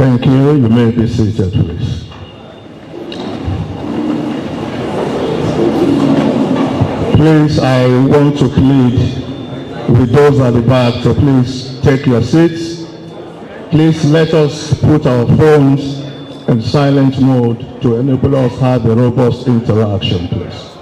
Thank you. You may be seated, please. Please, I want to plead with those at the back to please take your seats. Please let us put our phones in silent mode to enable us to have a robust interaction, please.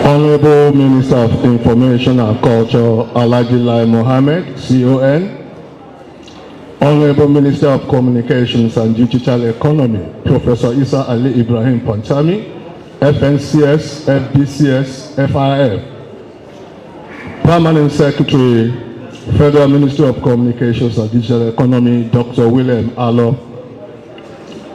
Honorable Minister of Information and Culture, Alhaji Lai Mohammed, CON. Honorable Minister of Communications and Digital Economy, Professor Isa Ali Ibrahim Pantami, FNCS, FBCS, FIF. Permanent Secretary, Federal Ministry of Communications and Digital Economy, Dr. William Allo.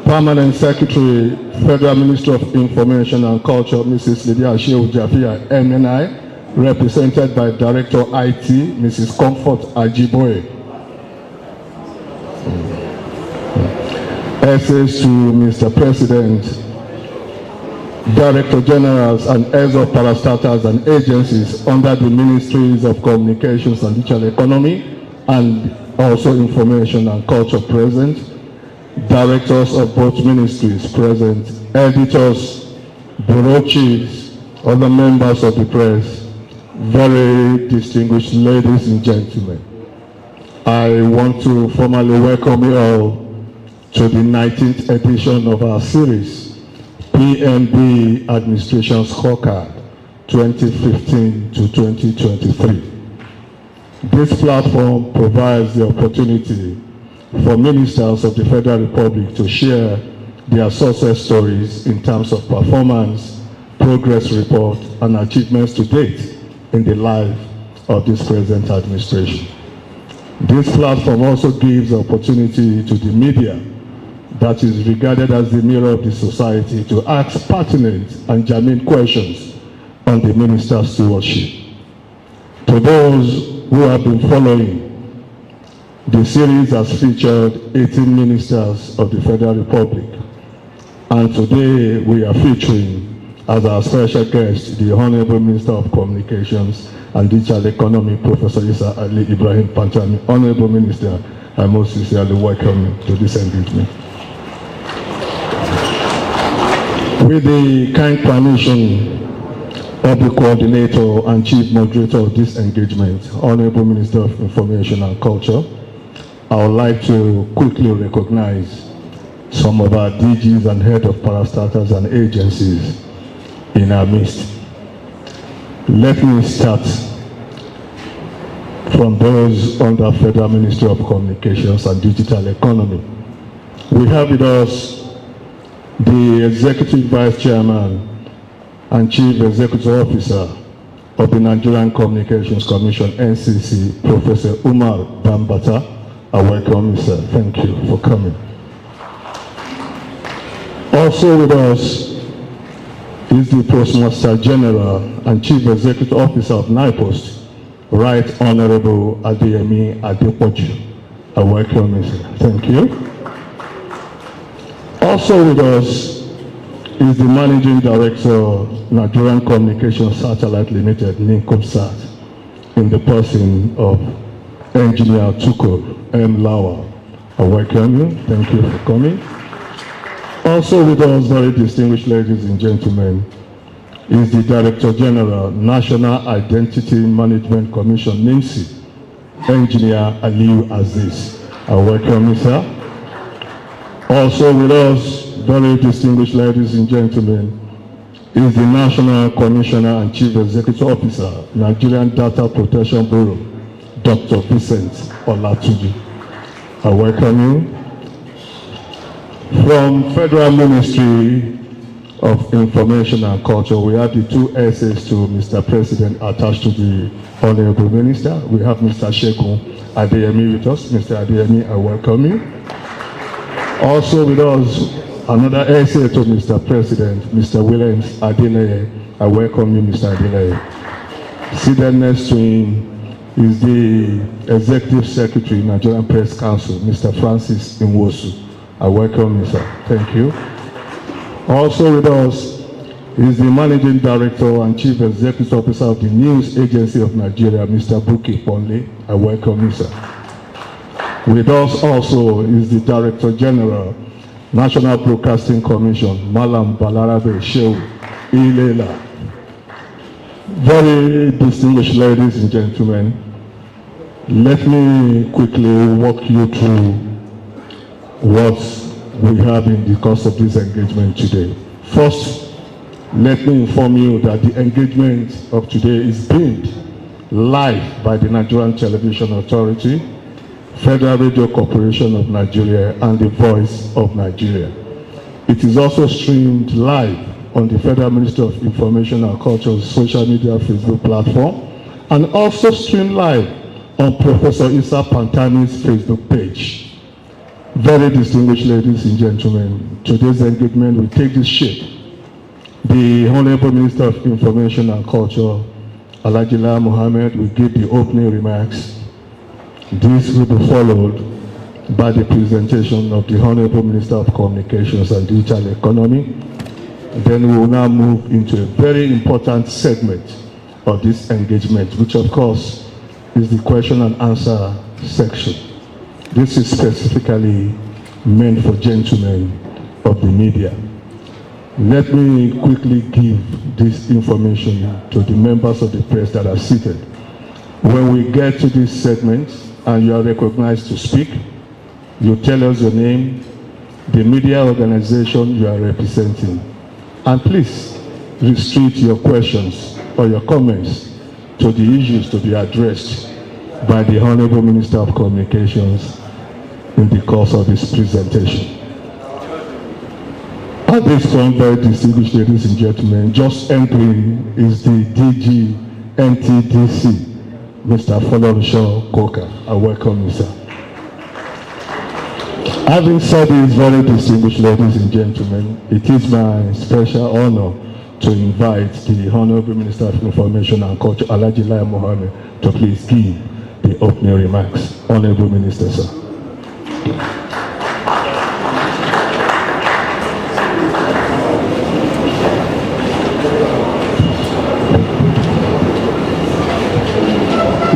Permanent Secretary, Federal Ministry of Information and Culture, Mrs. Lydia Shehu Jafia, MNI, represented by Director IT, Mrs. Comfort Ajiboye. Essays to Mr. President, Director Generals and heads of parastatals and agencies under the Ministries of Communications and Digital Economy and also Information and Culture present. Directors of both ministries present, editors, bureau chiefs, other members of the press, very distinguished ladies and gentlemen. I want to formally welcome you all to the 19th edition of our series, PNB Administration Scorecard 2015 to 2023. This platform provides the opportunity for ministers of the Federal Republic to share their success stories in terms of performance, progress report, and achievements to date in the life of this present administration. This platform also gives opportunity to the media that is regarded as the mirror of the society to ask pertinent and germane questions on the minister's stewardship. To those who have been following, the series has featured 18 ministers of the Federal Republic, and today we are featuring as our special guest the Honorable Minister of Communications and Digital Economy, Professor Isa Ali Ibrahim Pantami. Honorable Minister, I most sincerely welcome you to this engagement. With the kind permission of the coordinator and chief moderator of this engagement, Honorable Minister of Information and Culture, I would like to quickly recognize some of our DGs and head of parastatals and agencies in our midst. Let me start from those under Federal Ministry of Communications and Digital Economy. We have with us the Executive Vice Chairman and Chief Executive Officer of the Nigerian Communications Commission, NCC, Professor Umar Bambata. I welcome you, sir. Thank you for coming. Also with us is the Postmaster General and Chief Executive Officer of NIPOST, Right Honorable Adeyemi Adepoju. I welcome you, sir. Thank you. Also with us is the Managing Director, Nigerian Communications Satellite Limited, NICOMSAT, in the person of Engineer Tukur M. Lawal. I welcome you. Thank you for coming. Also with us, very distinguished ladies and gentlemen, is the Director General, National Identity Management Commission, NIMSI, Engineer Aliu Aziz. I welcome you, sir. Also with us, very distinguished ladies and gentlemen, is the National Commissioner and Chief Executive Officer, Nigerian Data Protection Bureau, Dr. Vincent Olatuji. I welcome you. From Federal Ministry of Information and Culture, we have the two essays to Mr. President attached to the Honorable Minister. We have Mr. Shegun Adeyemi with us. Mr. Adeyemi, I welcome you. Also with us Another essay to Mr. President, Mr. Williams Adeleye. I welcome you, Mr. Adeleye. Seated next to him is the Executive Secretary, Nigerian Press Council, Mr. Francis Nwosu. I welcome you, sir. Thank you. Also with us is the Managing Director and Chief Executive Officer of the News Agency of Nigeria, Mr. Buki Ponle. I welcome you, sir. With us also is the Director General, National Broadcasting Commission, Malam Balarabe Shehu Ilela. Very distinguished ladies and gentlemen, let me quickly walk you through what we have in the course of this engagement today. First, let me inform you that the engagement of today is beamed live by the Nigerian Television Authority, Federal Radio Corporation of Nigeria, and the Voice of Nigeria. It is also streamed live on the Federal Ministry of Information and Culture's social media Facebook platform, and also streamed live on Professor Issa Pantani's Facebook page. Very distinguished ladies and gentlemen, today's engagement will take this shape. The Honorable Minister of Information and Culture, Alhaji Lai Mohammed, will give the opening remarks. This will be followed by the presentation of the Honorable Minister of Communications and Digital Economy. Then we will now move into a very important segment of this engagement, which of course is the question and answer section. This is specifically meant for gentlemen of the media. Let me quickly give this information to the members of the press that are seated. When we get to this segment and you are recognized to speak, you tell us your name, the media organization you are representing, and please restrict your questions or your comments to the issues to be addressed by the Honorable Minister of Communications in the course of this presentation. At this point, very distinguished ladies and gentlemen, just entering is the DG NTDC, Mr. Folorunsho Koka. I welcome you, sir. Having said this, very distinguished ladies and gentlemen, it is my special honor to invite the Honorable Minister of Information and Culture, Alhaji Lai Mohammed, to please give the opening remarks. Honorable Minister, sir.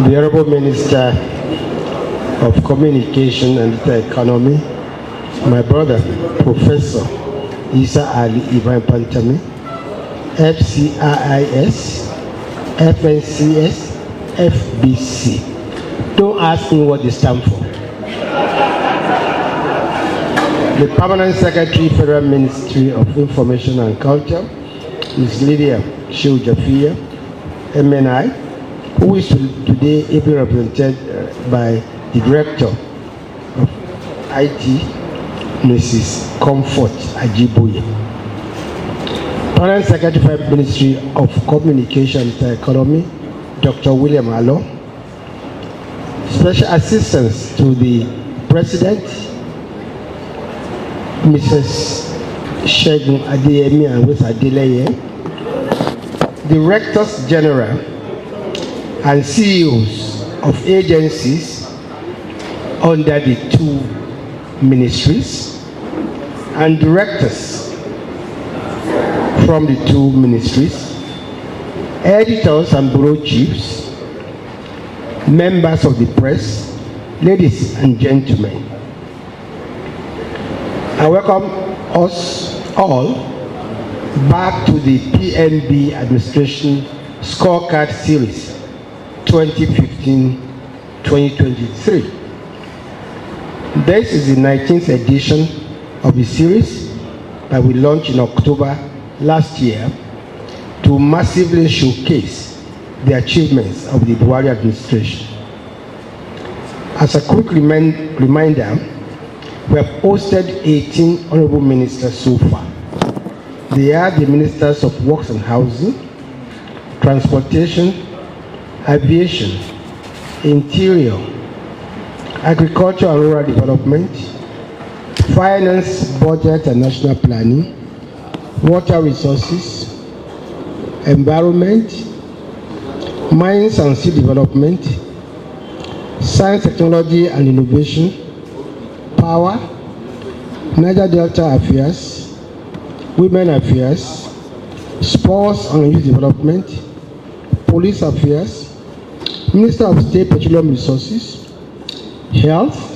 The Honorable Minister of Communication and the Economy, my brother, Professor Issa Ali Ibrahim Pantami, FCIIS, FNCS, FBC. Don't ask me what they stand for. The Permanent Secretary, Federal Ministry of Information and Culture, Ms. Lydia Shehu Jafia, MNI, who is today ably represented by the Director of IT, Mrs. Comfort Ajiboye. Permanent Secretary, Ministry of Communication and Economy, Dr. William Allo. Special Assistants to the President, Mrs. Shegun Adeyemi and Wes Adeleye. Directors General and CEOs of agencies under the two ministries, and directors from the two ministries, editors and bureau chiefs, members of the press, ladies and gentlemen. I welcome us all back to the PNB Administration Scorecard Series 2015-2023. This is the 19th edition of the series that we launched in October last year to massively showcase the achievements of the Buhari administration. As a quick reminder, we have hosted 18 honorable ministers so far. They are the Ministers of Works and Housing, Transportation, Aviation, Interior, Agriculture and Rural Development, finance, budget and national planning, water resources, environment, mines and sea development, science, technology and innovation, power, Niger Delta affairs, women affairs, sports and youth development, police affairs, Minister of State Petroleum Resources, health,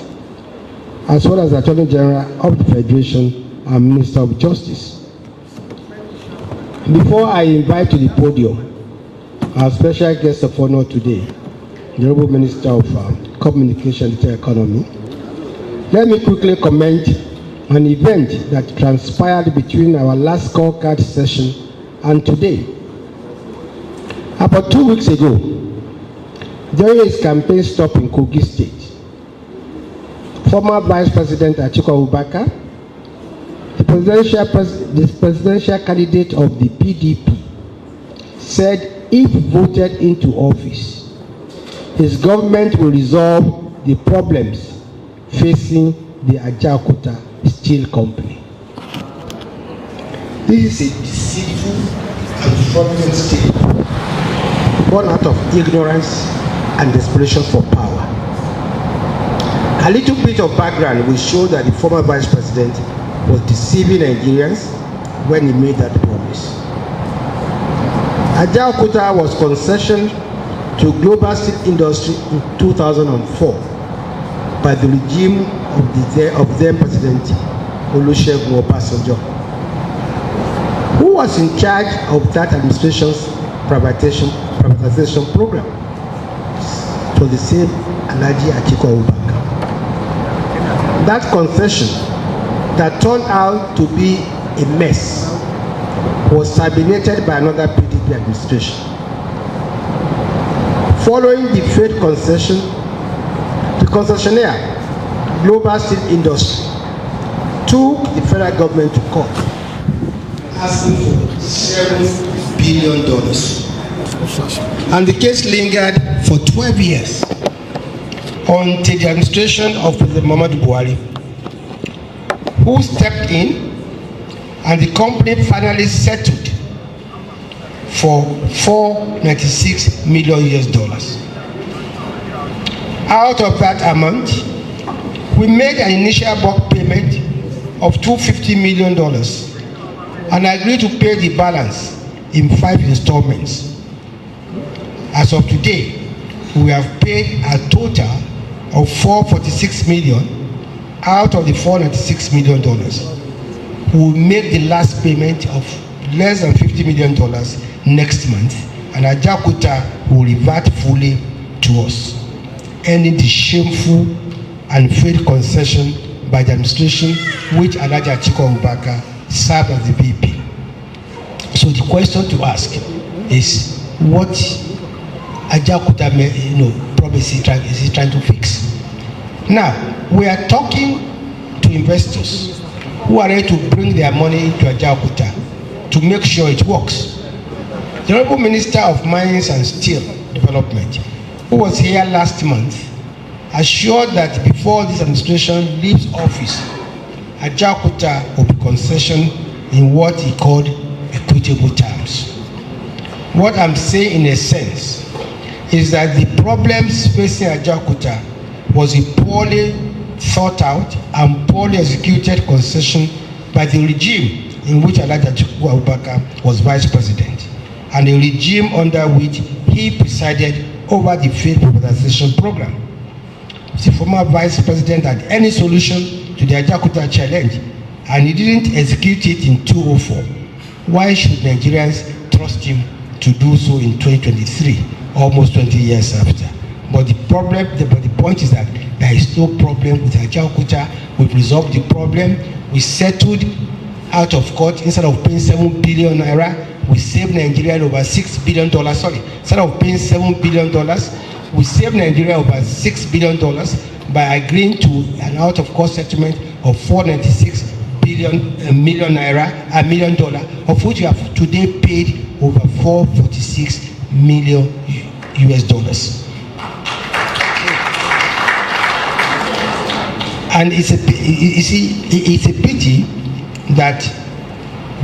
as well as the Attorney General of the Federation and Minister of Justice. Before I invite to the podium our special guest of honor today, the Honorable Minister of Communication and Economy, let me quickly comment on an event that transpired between our last scorecard session and today. About 2 weeks ago, during his campaign stop in Kogi State, former Vice President Atiku Abubakar, the presidential candidate of the PDP, said if voted into office, his government will resolve the problems facing the Ajaokuta Steel Company. This is a deceitful and fraudulent statement born out of ignorance and desperation for power. A little bit of background will show that the former Vice President was deceiving Nigerians when he made that promise. Ajaokuta was concessioned to global steel industry in 2004 by the regime of then President Olusegun Obasanjo, who was in charge of that administration's privatization program. For the same Alhaji Atiku Abubakar. That concession that turned out to be a mess was terminated by another PDP administration. Following the failed concession, the concessionaire, Global Steel Industry, took the federal government to court, asking for $7 billion. And the case lingered for 12 years until the administration of President Muhammadu Buhari, who stepped in, and the company finally settled for $496 million. Out of that amount, we made an initial bulk payment of $250 million and agreed to pay the balance in 5 installments. As of today, we have paid a total of $446 million out of the $496 million. We will make the last payment of less than $50 million next month, and Ajaokuta will revert fully to us, ending the shameful and failed concession by the administration which Alhaji Atiku Abubakar served as the VP. So the question to ask is, what Ajaokuta promise is he trying to fix? Now, we are talking to investors who are ready to bring their money into Ajaokuta to make sure it works. The Honorable Minister of Mines and Steel Development, who was here last month, assured that before this administration leaves office, Ajaokuta will be concessioned in what he called equitable terms. What I'm saying in a sense is that the problems facing Ajaokuta was a poorly thought out and poorly executed concession by the regime in which Alhaji Atiku Abubakar was vice president, and a regime under which he presided over the failed privatization program. If the former vice president had any solution to the Ajaokuta challenge and he didn't execute it in 2004, why should Nigerians trust him to do so in 2023, almost 20 years after? But the point is that there is no problem with Ajaokuta. We've resolved the problem. We settled out of court. Instead of paying 7 billion naira, we saved Nigeria over $6 billion. Instead of paying $7 billion, we saved Nigeria over $6 billion by agreeing to an out-of-court settlement of $496 million naira, of which we have today paid over $446 million US. And it's a pity that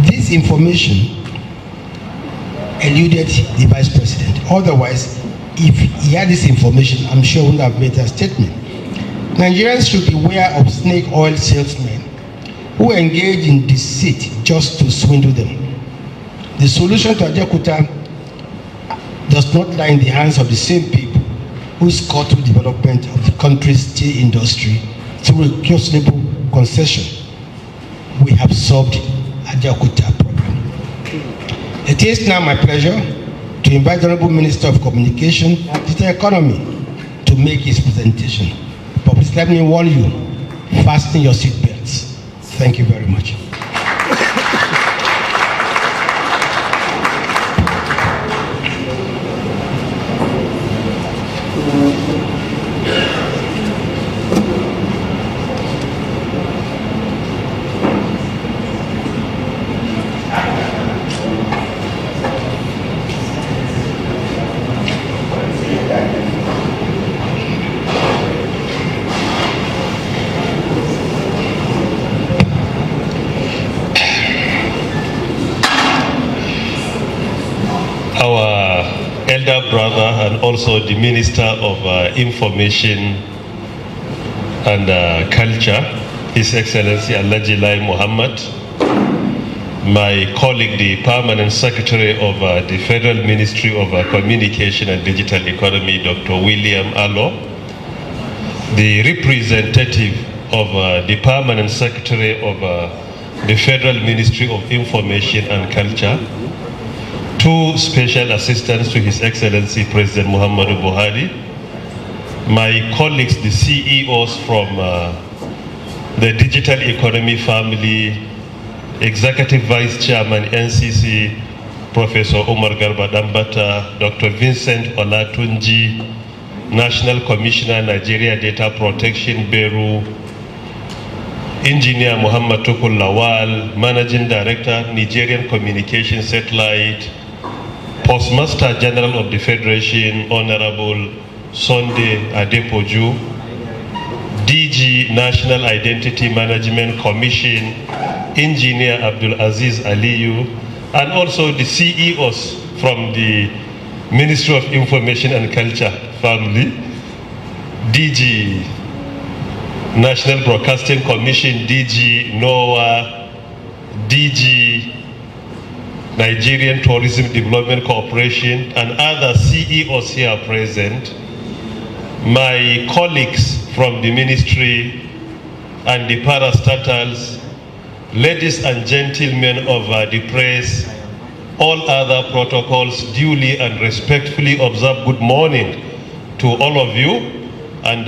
this information eluded the Vice President. Otherwise, if he had this information, I'm sure he would have made a statement. Nigerians should beware of snake oil salesmen who engage in deceit just to swindle them. The solution to Ajaokuta does not lie in the hands of the same people who scuttle development of the country's tea industry through a questionable concession. We have solved Ajaokuta problem. It is now my pleasure to invite the Honorable Minister of Communication and Digital Economy to make his presentation. But please let me warn you, fasten your seatbelts. Thank you very much. Our elder brother and also the Minister of Information and Culture, His Excellency Alhaji Lai Mohammed, my colleague, the Permanent Secretary of the Federal Ministry of Communication and Digital Economy, Dr. William Allo, the representative of the Permanent Secretary of the Federal Ministry of Information and Culture, two special assistants to His Excellency President Muhammadu Buhari, my colleagues, the CEOs from the Digital Economy Family, Executive Vice Chairman NCC, Professor Omar Garba Dambata, Dr. Vincent Olatunji, National Commissioner, Nigeria Data Protection Bureau, Engineer Muhammad Tukul Lawal, Managing Director, Nigerian Communication Satellite, Postmaster General of the Federation, Honorable Sunday Adepoju, DG National Identity Management Commission, Engineer Abdul Aziz Aliyu, and also the CEOs from the Ministry of Information and Culture family, DG National Broadcasting Commission, DG NOAA, DG Nigerian Tourism Development Corporation, and other CEOs here present, my colleagues from the ministry and the parastatals, ladies and gentlemen of the press, all other protocols duly and respectfully observed. Good morning to all of you, and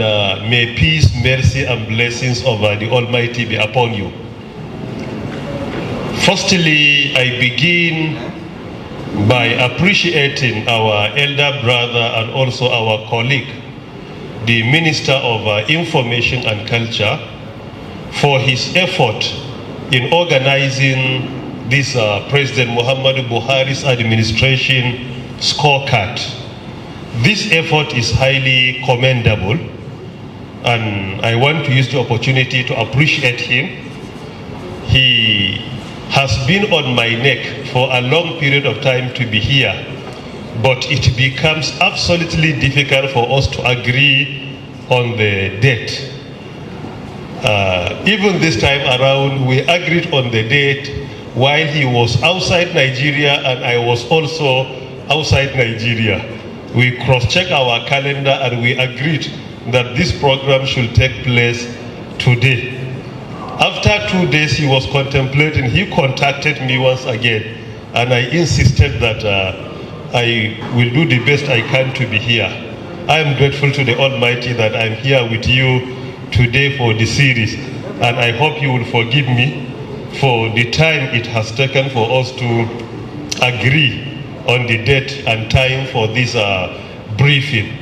may peace, mercy, and blessings of the Almighty be upon you. Firstly, I begin by appreciating our elder brother and also our colleague, the Minister of Information and Culture, for his effort in organizing this President Muhammadu Buhari's administration scorecard. This effort is highly commendable, and I want to use the opportunity to appreciate him. He has been on my neck for a long period of time to be here, but it becomes absolutely difficult for us to agree on the date. Even this time around, we agreed on the date while he was outside Nigeria and I was also outside Nigeria. We cross-checked our calendar and we agreed that this program should take place today. After 2 days he was contemplating, he contacted me once again, and I insisted that I will do the best I can to be here. I am grateful to the Almighty that I'm here with you today for the series, and I hope you will forgive me for the time it has taken for us to agree on the date and time for this briefing.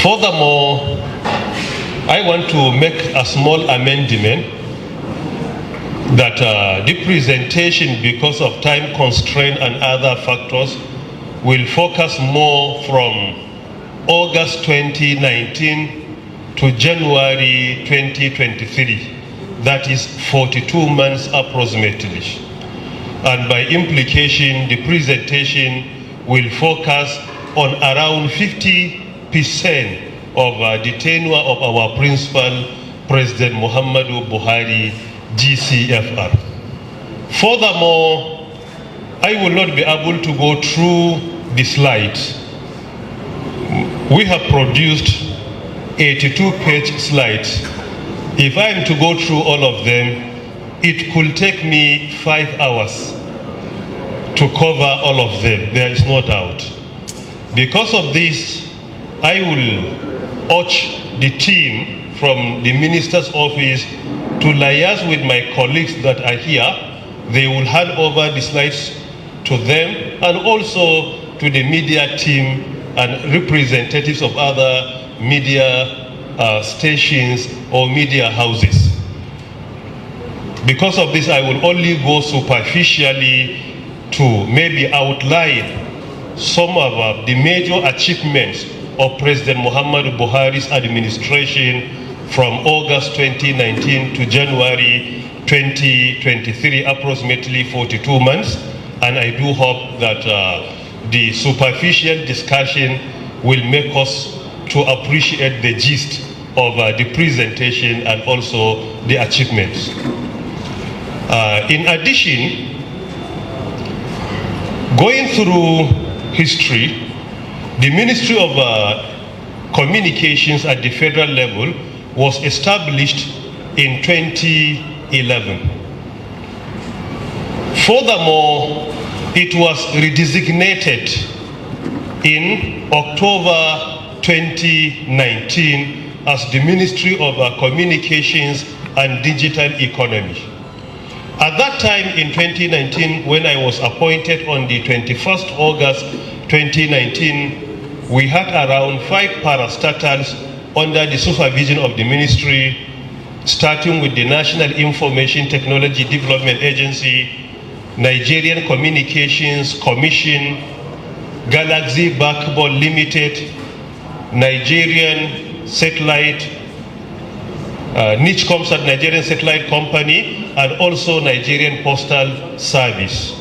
Furthermore, I want to make a small amendment that the presentation, because of time constraint and other factors, will focus more from August 2019 to January 2023. That is 42 months approximately. And by implication, the presentation will focus on around 50% of the tenure of our principal, President Muhammadu Buhari, GCFR. Furthermore, I will not be able to go through the slides. We have produced 82-page slides. If I am to go through all of them, it could take me 5 hours to cover all of them. There is no doubt. Because of this, I will urge the team from the minister's office to liaise with my colleagues that are here. They will hand over the slides to them and also to the media team and representatives of other media stations or media houses. Because of this, I will only go superficially to maybe outline some of the major achievements of President Muhammadu Buhari's administration from August 2019 to January 2023, approximately 42 months. And I do hope that the superficial discussion will make us to appreciate the gist of the presentation and also the achievements. In addition, going through history, the Ministry of Communications at the federal level was established in 2011. Furthermore, it was redesignated in October 2019 as the Ministry of Communications and Digital Economy. At that time in 2019, when I was appointed on the 21st August 2019, we had around 5 parastatals under the supervision of the ministry, starting with the National Information Technology Development Agency, Nigerian Communications Commission, Galaxy Backbone Limited, Nigerian Satellite, Nichcomsat Nigerian Satellite Company, and also Nigerian Postal Service.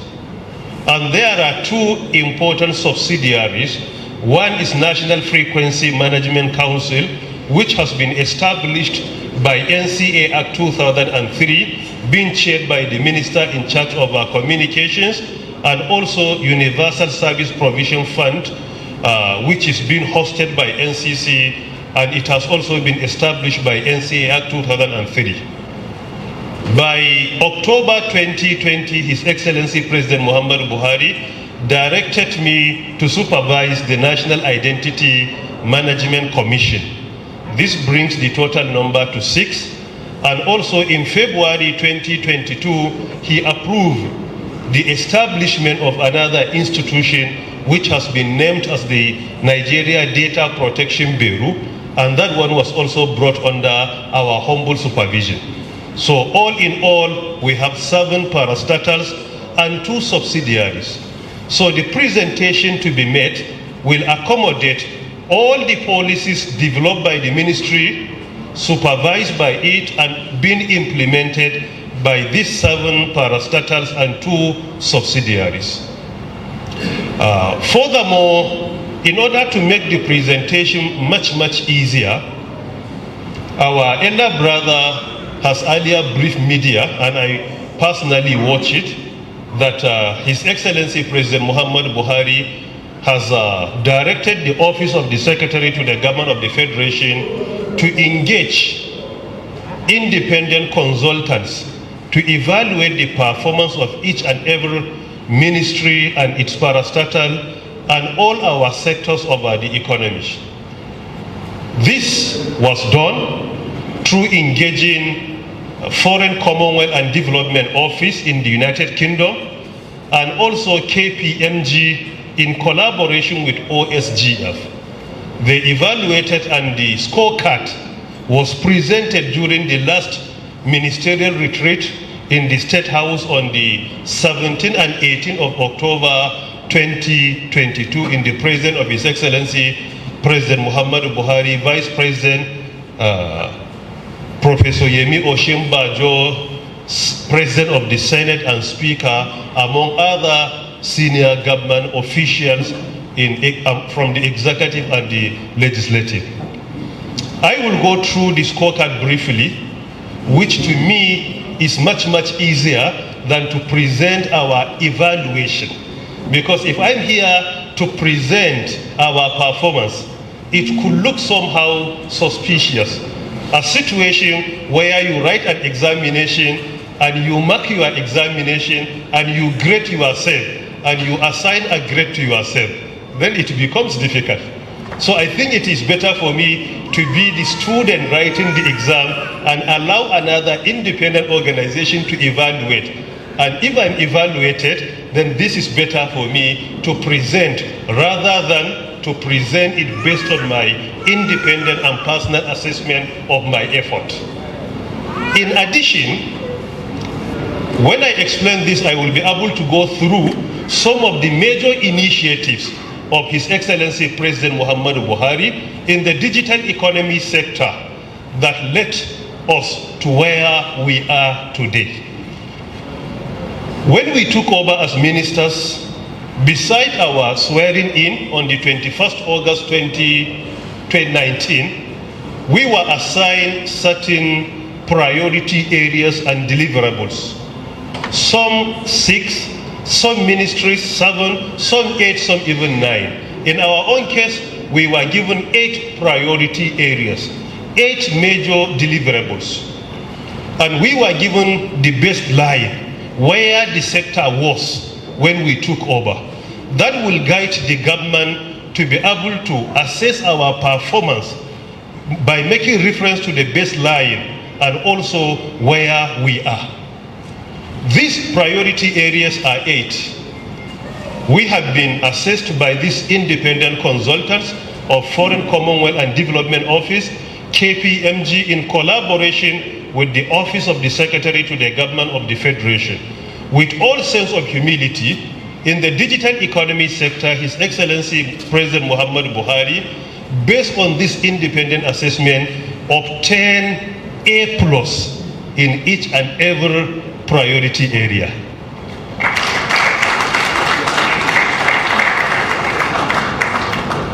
And there are 2 important subsidiaries. One is National Frequency Management Council, which has been established by NCA Act 2003, being chaired by the Minister in charge of communications, and also Universal Service Provision Fund, which is being hosted by NCC, and it has also been established by NCA Act 2003. By October 2020, His Excellency President Muhammadu Buhari directed me to supervise the National Identity Management Commission. This brings the total number to 6. And also in February 2022, he approved the establishment of another institution which has been named as the Nigeria Data Protection Bureau, and that one was also brought under our humble supervision. So all in all, we have 7 parastatals and 2 subsidiaries. So the presentation to be made will accommodate all the policies developed by the ministry, supervised by it, and being implemented by these 7 parastatals and 2 subsidiaries. Furthermore, in order to make the presentation much easier, our elder brother has earlier briefed media, and I personally watched it, that His Excellency President Muhammadu Buhari has directed the Office of the Secretary to the Government of the Federation to engage independent consultants to evaluate the performance of each and every ministry and its parastatal and all our sectors of the economy. This was done through engaging Foreign Commonwealth and Development Office in the United Kingdom and also KPMG in collaboration with OSGF. They evaluated, and the scorecard was presented during the last ministerial retreat in the State House on the 17th and 18th of October 2022 in the presence of His Excellency President Muhammadu Buhari, Vice President Professor Yemi Oshimbajo, President of the Senate and Speaker, among other senior government officials from the executive and the legislative. I will go through the scorecard briefly, which to me is much easier than to present our evaluation. Because if I'm here to present our performance, it could look somehow suspicious. A situation where you write an examination and you mark your examination and you grade yourself and you assign a grade to yourself, then it becomes difficult. So I think it is better for me to be the student writing the exam and allow another independent organization to evaluate. And if I'm evaluated, then this is better for me to present rather than to present it based on my independent and personal assessment of my effort. In addition, when I explain this, I will be able to go through some of the major initiatives of His Excellency President Muhammadu Buhari in the digital economy sector that led us to where we are today. When we took over as ministers, beside our swearing in on the 21st August 2019, we were assigned certain priority areas and deliverables. Some 6, some ministries 7, some 8, some even 9. In our own case, we were given 8 priority areas, 8 major deliverables. And we were given the baseline where the sector was when we took over. That will guide the government to be able to assess our performance by making reference to the baseline and also where we are. These priority areas are 8. We have been assessed by these independent consultants of Foreign Commonwealth and Development Office, KPMG, in collaboration with the Office of the Secretary to the Government of the Federation. With all sense of humility, in the digital economy sector, His Excellency President Muhammadu Buhari, based on this independent assessment, obtained A+ in each and every priority area.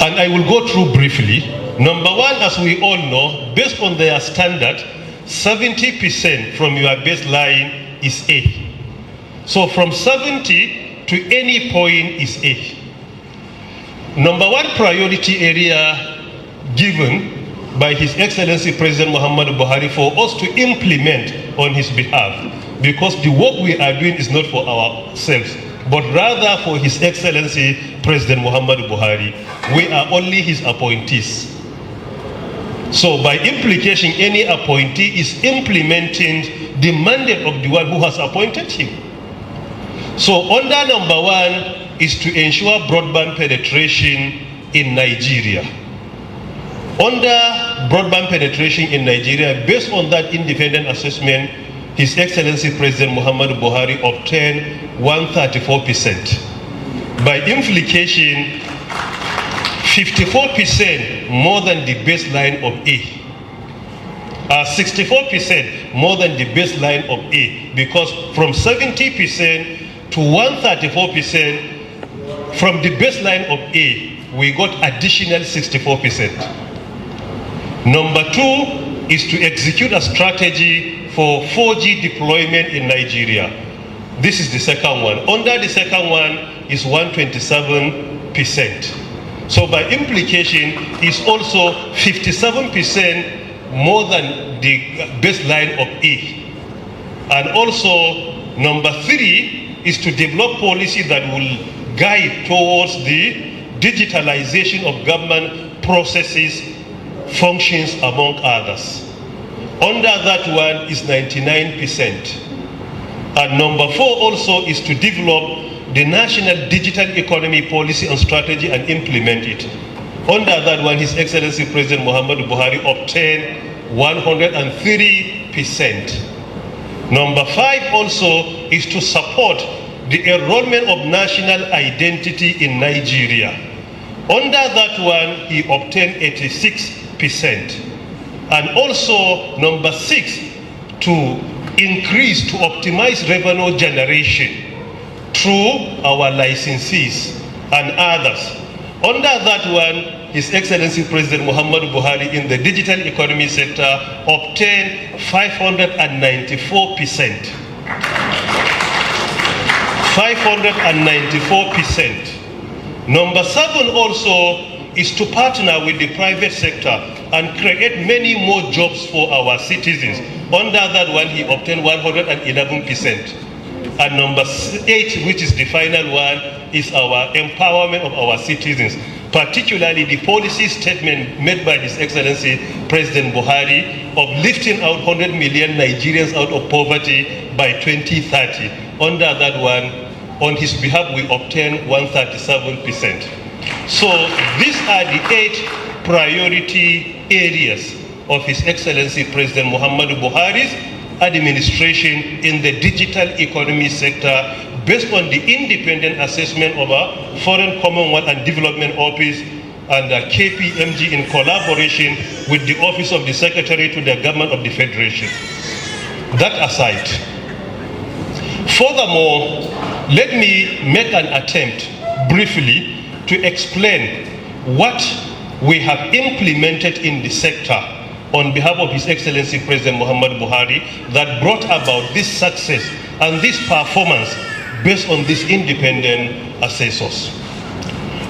And I will go through briefly. Number 1, as we all know, based on their standard, 70% from your baseline is A. So from 70 to any point is A. Number 1 priority area given by His Excellency President Muhammadu Buhari for us to implement on his behalf, because the work we are doing is not for ourselves, but rather for His Excellency President Muhammadu Buhari. We are only his appointees. So by implication, any appointee is implementing the mandate of the one who has appointed him. So under number 1 is to ensure broadband penetration in Nigeria. Under broadband penetration in Nigeria, based on that independent assessment, His Excellency President Muhammadu Buhari obtained 134%. By implication, 54% more than the baseline of A. 64% more than the baseline of A, because from 70% to 134%, from the baseline of A, we got additional 64%. Number 2 is to execute a strategy for 4G deployment in Nigeria. This is the second one. Under the second one is 127%. So by implication, it's also 57% more than the baseline of A. And also, number 3 is to develop policy that will guide towards the digitalization of government processes, functions, among others. Under that one is 99%. And number 4 also is to develop the national digital economy policy and strategy and implement it. Under that one, His Excellency President Muhammadu Buhari obtained 103%. Number 5 also is to support the enrollment of national identity in Nigeria. Under that one, he obtained 86%. And also, number 6, to increase, to optimize revenue generation through our licensees and others. Under that one, His Excellency President Muhammad Buhari in the digital economy sector obtained 594%. 594%. Number 7 also is to partner with the private sector and create many more jobs for our citizens. Under that one, he obtained 111%. And number 8, which is the final one, is our empowerment of our citizens, particularly the policy statement made by His Excellency President Buhari of lifting out 100 million Nigerians out of poverty by 2030. Under that one, on his behalf, we obtained 137%. So these are the 8 priority areas of His Excellency President Muhammadu Buhari's administration in the digital economy sector, based on the independent assessment of our Foreign Commonwealth and Development Office and KPMG in collaboration with the Office of the Secretary to the Government of the Federation. That aside, furthermore, let me make an attempt briefly to explain what we have implemented in the sector on behalf of His Excellency President Muhammad Buhari that brought about this success and this performance based on these independent assessors.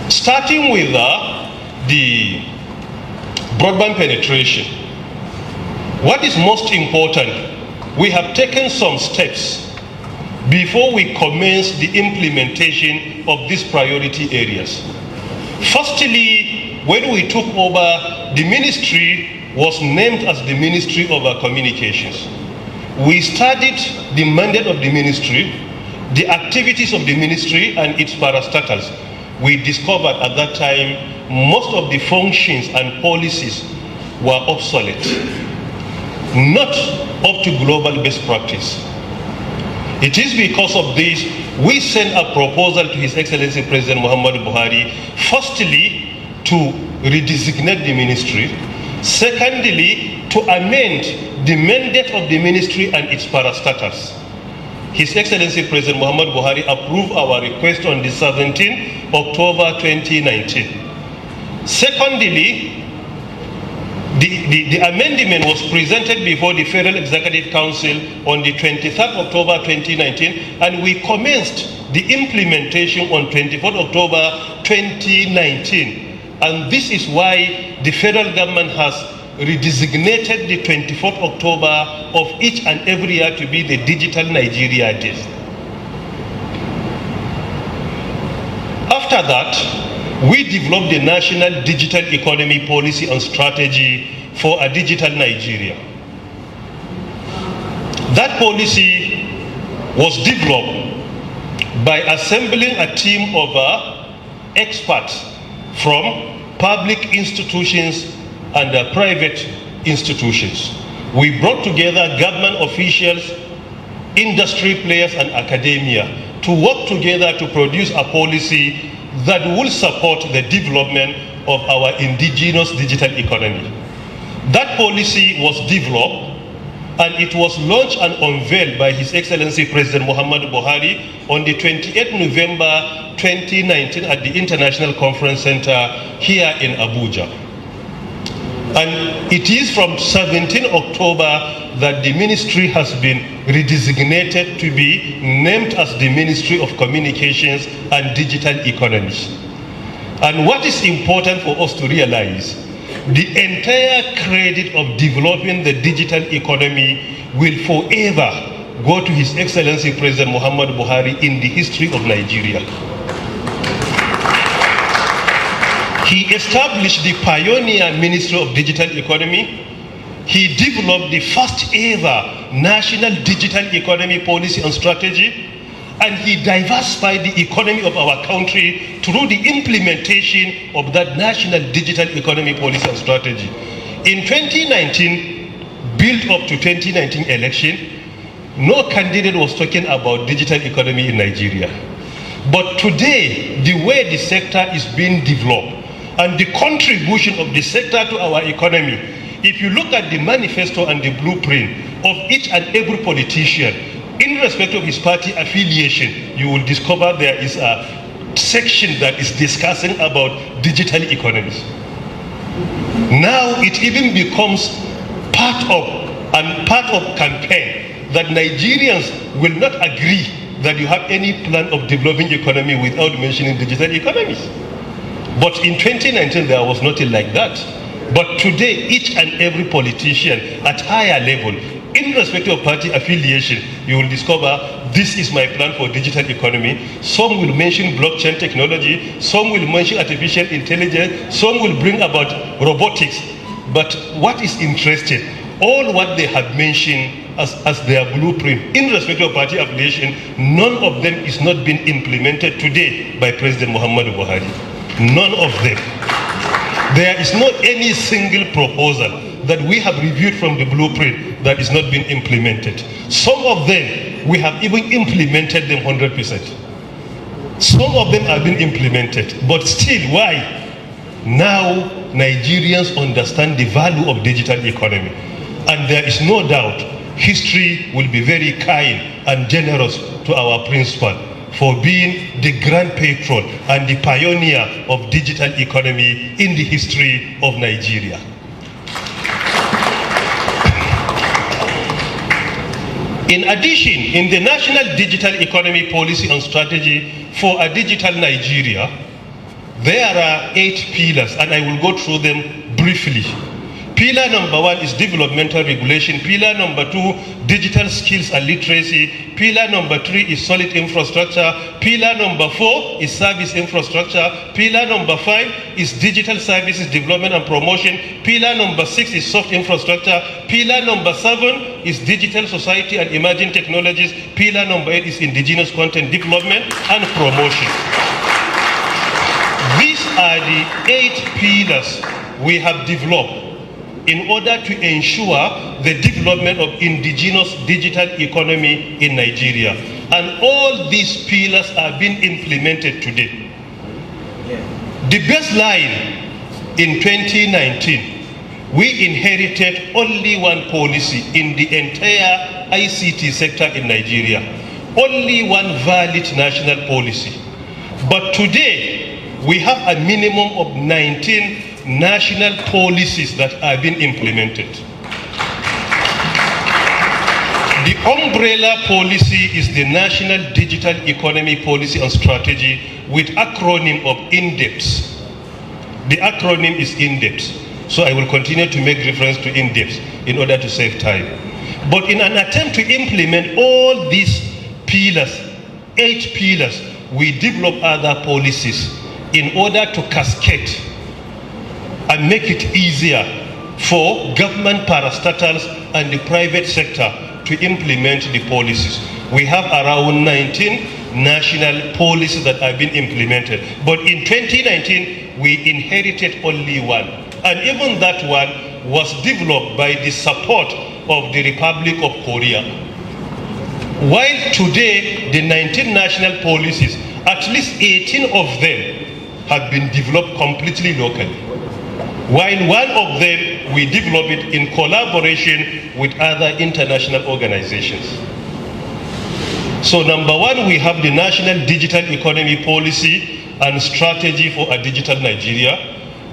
Starting with the broadband penetration. What is most important, we have taken some steps before we commence the implementation of these priority areas. Firstly, when we took over, the ministry was named as the Ministry of Communications. We studied the mandate of the ministry, the activities of the ministry and its parastatals. We discovered at that time most of the functions and policies were obsolete, not up to global best practice. It is because of this we sent a proposal to His Excellency President Muhammadu Buhari, firstly to redesignate the ministry, secondly to amend the mandate of the ministry and its parastatals. His Excellency President Muhammad Buhari approved our request on the 17th October 2019. Secondly, the amendment was presented before the Federal Executive Council on the 23rd October 2019, and we commenced the implementation on 24th October 2019. And this is why the federal government has redesignated the 24th October of each and every year to be the Digital Nigeria Day. After that, we developed the National Digital Economy Policy and Strategy for a Digital Nigeria. That policy was developed by assembling a team of experts from public institutions and private institutions. We brought together government officials, industry players and academia to work together to produce a policy that will support the development of our indigenous digital economy. That policy was developed and it was launched and unveiled by His Excellency President Muhammad Buhari on the 28th November 2019 at the International Conference Center here in Abuja. And it is from 17 October that the ministry has been redesignated to be named as the Ministry of Communications and Digital Economies. And what is important for us to realize, the entire credit of developing the digital economy will forever go to His Excellency President Muhammad Buhari in the history of Nigeria. He established the pioneer Ministry of Digital Economy. He developed the first ever National Digital Economy Policy and Strategy, and he diversified the economy of our country through the implementation of that National Digital Economy Policy and Strategy. In 2019, built up to 2019 election, no candidate was talking about digital economy in Nigeria. But today, the way the sector is being developed and the contribution of the sector to our economy, if you look at the manifesto and the blueprint of each and every politician, in respect of his party affiliation, you will discover there is a section that is discussing about digital economies. Now it even becomes part of campaign that Nigerians will not agree that you have any plan of developing economy without mentioning digital economies. But in 2019 there was nothing like that. But today each and every politician at higher level, in respect of party affiliation, you will discover this is my plan for digital economy. Some will mention blockchain technology, some will mention artificial intelligence, some will bring about robotics. But what is interesting, all what they have mentioned as their blueprint, in respect of party affiliation, none of them is not being implemented today by President Muhammadu Buhari. None of them. There is not any single proposal that we have reviewed from the blueprint that is not being implemented. Some of them, we have even implemented them 100%. Some of them have been implemented, but still, why? Now, Nigerians understand the value of digital economy. And there is no doubt, history will be very kind and generous to our principal for being the grand patron and the pioneer of digital economy in the history of Nigeria. In addition, in the National Digital Economy Policy and Strategy for a Digital Nigeria, there are 8 pillars, and I will go through them briefly. Pillar number 1 is developmental regulation. Pillar number 2, digital skills and literacy. Pillar number 3 is solid infrastructure. Pillar number 4 is service infrastructure. Pillar number 5 is digital services development and promotion. Pillar number 6 is soft infrastructure. Pillar number 7 is digital society and emerging technologies. Pillar number 8 is indigenous content development and promotion. These are the 8 pillars we have developed in order to ensure the development of indigenous digital economy in Nigeria. And all these pillars are being implemented today. The baseline in 2019, we inherited only one policy in the entire ICT sector in Nigeria. Only one valid national policy. But today, we have a minimum of 19 national policies that are being implemented. The umbrella policy is the National Digital Economy Policy and Strategy with acronym of INDEPS. The acronym is INDEPS. So I will continue to make reference to INDEPS in order to save time. But in an attempt to implement all these pillars, 8 pillars, we develop other policies in order to cascade and make it easier for government parastatals and the private sector to implement the policies. We have around 19 national policies that have been implemented. But in 2019, we inherited only one. And even that one was developed by the support of the Republic of Korea. While today, the 19 national policies, at least 18 of them have been developed completely locally. While one of them, we develop it in collaboration with other international organizations. So number 1, we have the National Digital Economy Policy and Strategy for a Digital Nigeria.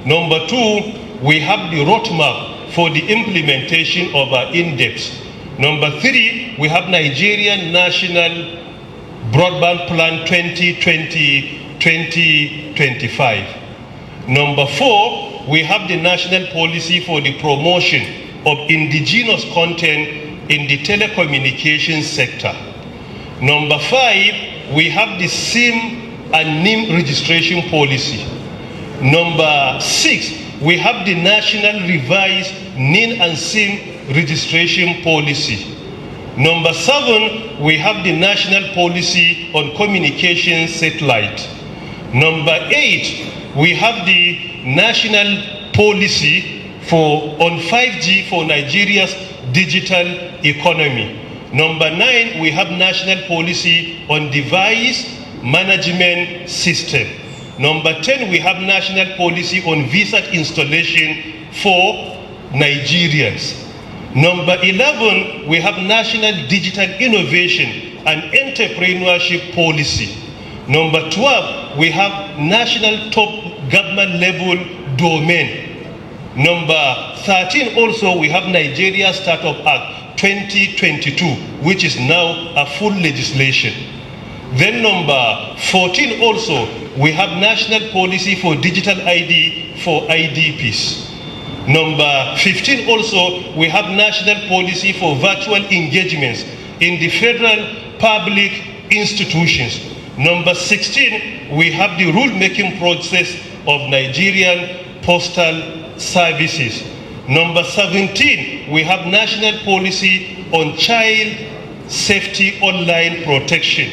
Number 2, we have the roadmap for the implementation of our INDEPS. Number 3, we have Nigerian National Broadband Plan 2020-2025. Number 4, we have the national policy for the promotion of indigenous content in the telecommunications sector. Number 5, we have the SIM and NIM registration policy. Number 6, we have the national revised NIN and SIM registration policy. Number 7, we have the national policy on communication satellite. Number 8, we have the national policy on 5G for Nigeria's digital economy. Number 9, we have national policy on device management system. Number 10, we have national policy on visa installation for Nigerians. Number 11, we have national digital innovation and entrepreneurship policy. Number 12, we have national top government level domain. Number 13, also we have Nigeria Startup Act 2022, which is now a full legislation. Then number 14, also we have national policy for digital ID for IDPs. Number 15, also we have national policy for virtual engagements in the federal public institutions. Number 16, we have the rule-making process of Nigerian postal services. Number 17, we have national policy on child safety online protection.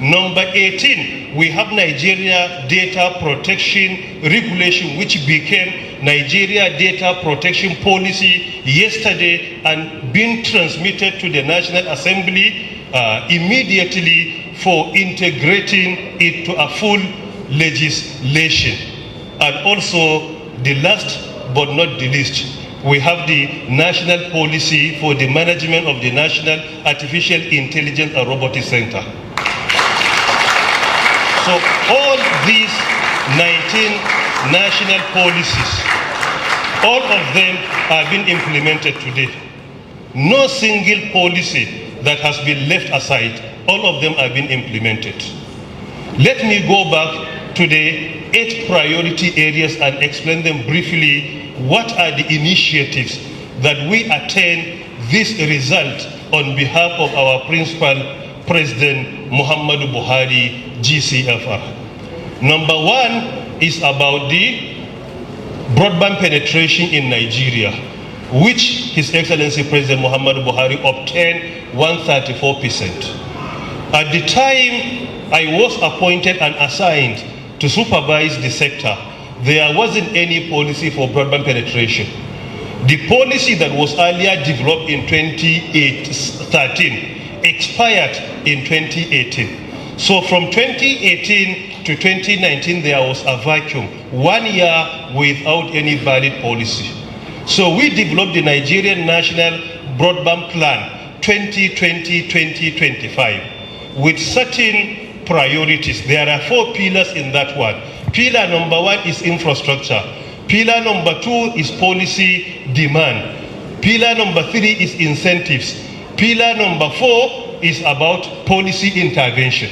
Number 18, we have Nigeria Data Protection Regulation, which became Nigeria Data Protection Policy yesterday and being transmitted to the National Assembly immediately for integrating it to a full legislation. And also, the last but not the least, we have the national policy for the management of the National Artificial Intelligence and Robotics Center. So all these 19 national policies, all of them are being implemented today. No single policy that has been left aside, all of them are being implemented. Let me go back to the 8 priority areas and explain them briefly. What are the initiatives that we attain this result on behalf of our principal President Muhammadu Buhari, GCFR. Number 1 is about the broadband penetration in Nigeria, which His Excellency President Muhammadu Buhari obtained 134%. At the time I was appointed and assigned to supervise the sector, there wasn't any policy for broadband penetration. The policy that was earlier developed in 2013 expired in 2018. So from 2018 to 2019, there was a vacuum, 1 year without any valid policy. So we developed the Nigerian National Broadband Plan 2020-2025 with certain priorities. There are 4 pillars in that one. Pillar number 1 is infrastructure. Pillar number 2 is policy demand. Pillar number 3 is incentives. Pillar number 4 is about policy intervention.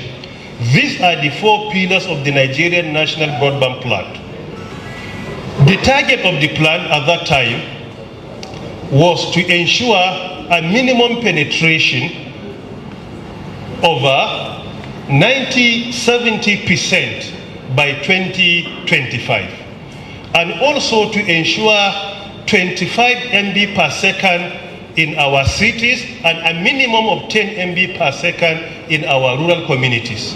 These are the 4 pillars of the Nigerian National Broadband Plan. The target of the plan at that time was to ensure a minimum penetration over 90-70% by 2025, and also to ensure 25 MB per second in our cities and a minimum of 10 MB per second in our rural communities.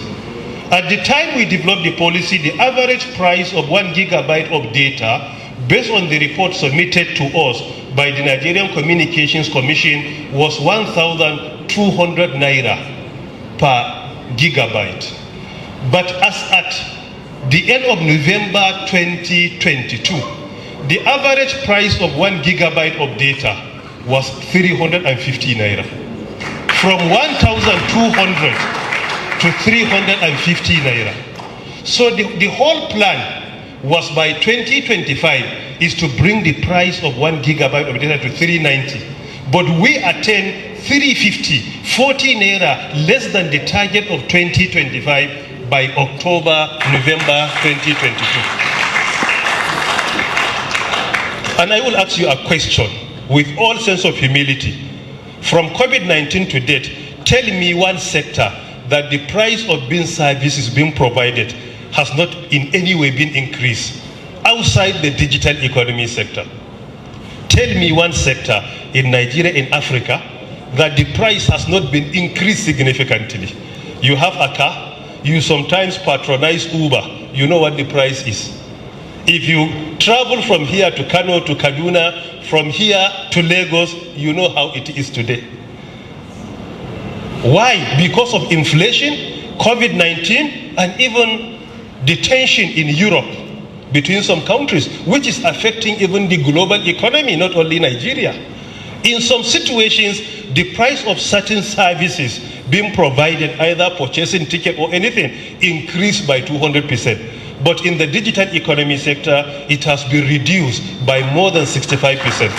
At the time we developed the policy, the average price of 1 gigabyte of data, based on the report submitted to us by the Nigerian Communications Commission, was 1,200 naira per gigabyte. But as at the end of November 2022, the average price of 1 gigabyte of data was 350 naira. From 1,200 to 350 naira. So the whole plan was by 2025 is to bring the price of 1 gigabyte of data to 390. But we attained 350, 40 naira less than the target of 2025 by October, November 2022. And I will ask you a question with all sense of humility. From COVID-19 to date, tell me one sector that the price of being services being provided has not in any way been increased outside the digital economy sector. Tell me one sector in Nigeria, in Africa, that the price has not been increased significantly. You have a car, you sometimes patronize Uber, you know what the price is. If you travel from here to Kano to Kaduna, from here to Lagos, you know how it is today. Why? Because of inflation, COVID-19, and even the tension in Europe. between some countries, which is affecting even the global economy, not only Nigeria. In some situations, the price of certain services being provided, either purchasing ticket or anything, increased by 200%. But in the digital economy sector, it has been reduced by more than 65%.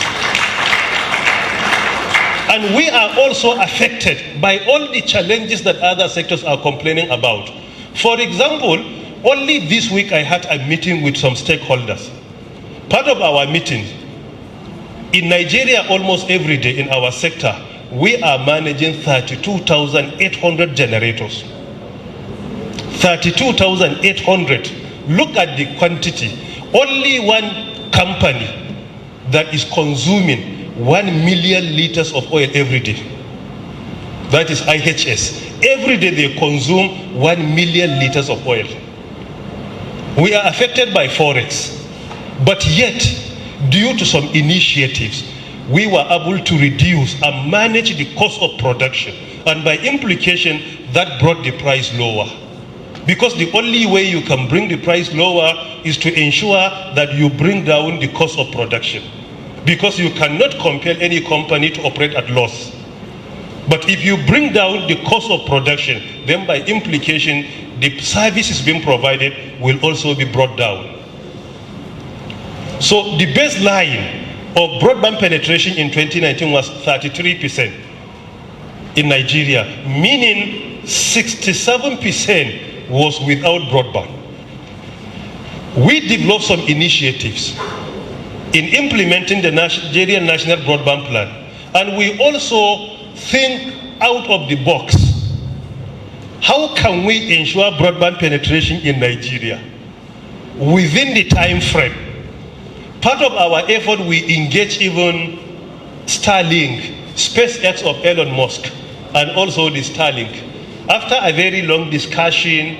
And we are also affected by all the challenges that other sectors are complaining about. For example, only this week I had a meeting with some stakeholders. Part of our meeting, in Nigeria, almost every day in our sector, we are managing 32,800 generators. 32,800. Look at the quantity. Only one company that is consuming 1 million liters of oil every day. That is IHS. Every day they consume 1 million liters of oil. We are affected by Forex, but yet, due to some initiatives, we were able to reduce and manage the cost of production, and by implication, that brought the price lower. Because the only way you can bring the price lower is to ensure that you bring down the cost of production. Because you cannot compel any company to operate at loss. But if you bring down the cost of production, then by implication, the services being provided will also be brought down. So the baseline of broadband penetration in 2019 was 33% in Nigeria, meaning 67% was without broadband. We developed some initiatives in implementing the Nigerian National Broadband Plan, and we also think out of the box. How can we ensure broadband penetration in Nigeria within the time frame? Part of our effort, we engage even Starlink, SpaceX of Elon Musk, and also the Starlink. After a very long discussion,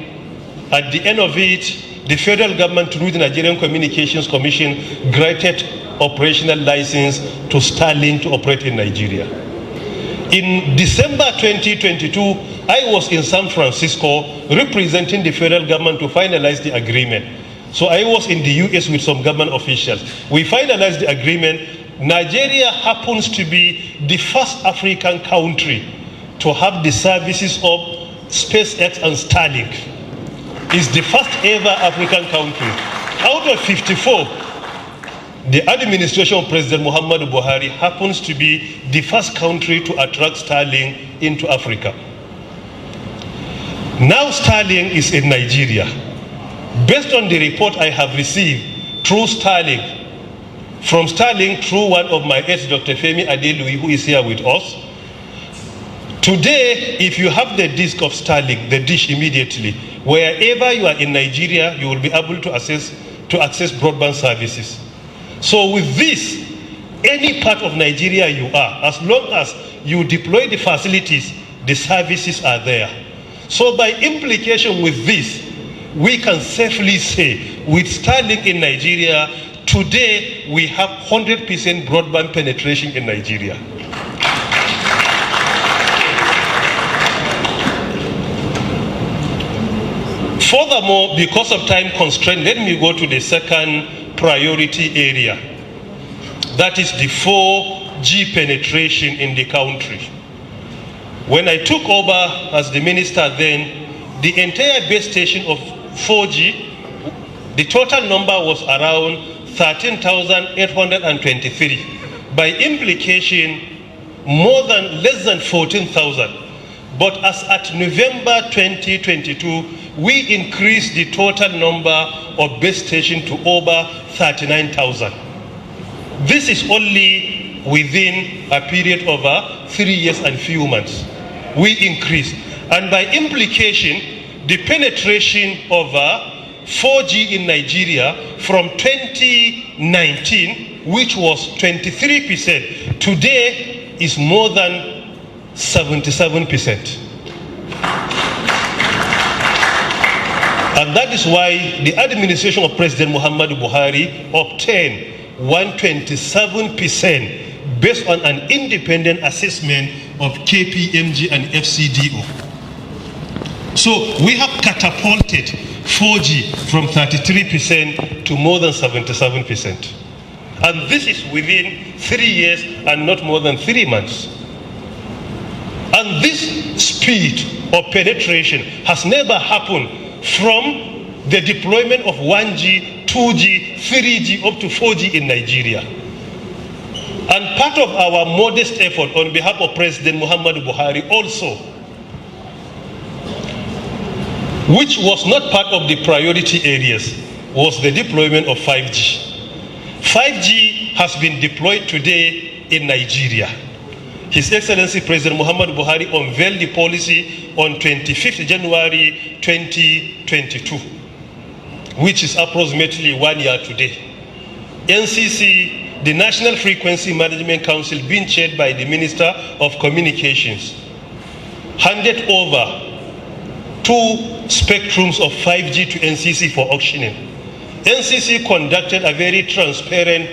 at the end of it, the federal government, through the Nigerian Communications Commission, granted operational license to Starlink to operate in Nigeria. In December 2022, I was in San Francisco representing the federal government to finalize the agreement. So I was in the US with some government officials. We finalized the agreement. Nigeria happens to be the first African country to have the services of SpaceX and Starlink. It's the first ever African country. Out of 54, the administration of President Muhammadu Buhari happens to be the first country to attract Starlink into Africa. Now Starlink is in Nigeria. Based on the report I have received through Starlink, through one of my aides, Dr. Femi Adelui, who is here with us, today, if you have the disk of Starlink, the dish immediately, wherever you are in Nigeria, you will be able to access broadband services. So with this, any part of Nigeria you are, as long as you deploy the facilities, the services are there. So by implication with this, we can safely say, with Starlink in Nigeria, today we have 100% broadband penetration in Nigeria. Furthermore, because of time constraint, let me go to the second priority area. That is the 4G penetration in the country. When I took over as the minister then, the entire base station of 4G, the total number was around 13,823. By implication, less than 14,000. But as at November 2022, we increased the total number of base stations to over 39,000. This is only within a period of 3 years and few months. We increased. And by implication, the penetration of 4G in Nigeria from 2019, which was 23%, today is more than 77%. And that is why the administration of President Muhammadu Buhari obtained 127% based on an independent assessment of KPMG and FCDO. So we have catapulted 4G from 33% to more than 77%. And this is within 3 years and not more than 3 months. And this speed of penetration has never happened from the deployment of 1G, 2G, 3G up to 4G in Nigeria. And part of our modest effort on behalf of President Muhammadu Buhari also, which was not part of the priority areas, was the deployment of 5G. 5G has been deployed today in Nigeria. His Excellency President Muhammadu Buhari unveiled the policy on 25th January 2022, which is approximately 1 year today. NCC, the National Frequency Management Council, being chaired by the Minister of Communications, handed over 2 spectrums of 5G to NCC for auctioning. NCC conducted a very transparent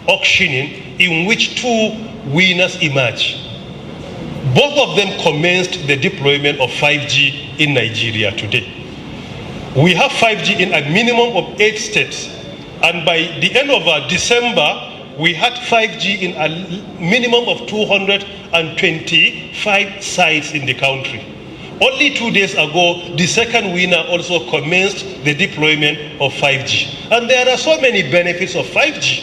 auctioning in which 2 winners emerged. Both of them commenced the deployment of 5G in Nigeria today. We have 5G in a minimum of 8 states, and by the end of December, we had 5G in a minimum of 225 sites in the country. Only 2 days ago, the second winner also commenced the deployment of 5G. And there are so many benefits of 5G.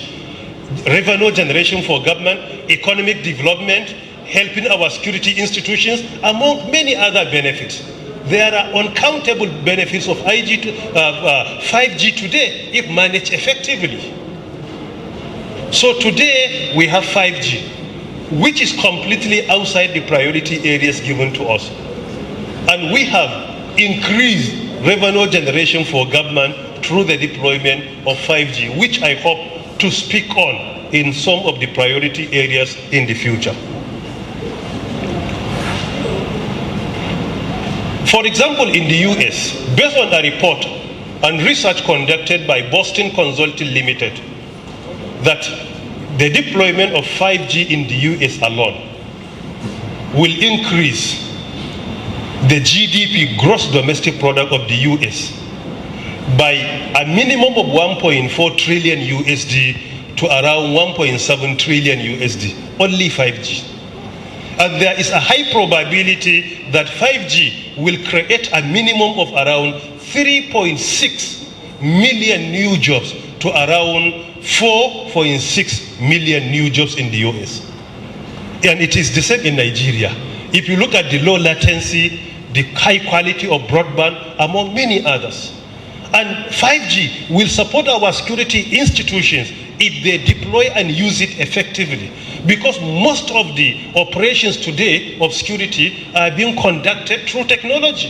Revenue generation for government, economic development, helping our security institutions, among many other benefits. There are uncountable benefits of 5G today if managed effectively. So today we have 5G, which is completely outside the priority areas given to us. And we have increased revenue generation for government through the deployment of 5G, which I hope to speak on in some of the priority areas in the future. For example, in the US, based on a report and research conducted by Boston Consulting Limited, that the deployment of 5G in the US alone will increase the GDP, gross domestic product of the US, by a minimum of 1.4 trillion USD to around 1.7 trillion USD, only 5G. And there is a high probability that 5G will create a minimum of around 3.6 million new jobs to around 4.6 million new jobs in the US. And it is the same in Nigeria. If you look at the low latency, the high quality of broadband, among many others. And 5G will support our security institutions if they deploy and use it effectively. Because most of the operations today of security are being conducted through technology.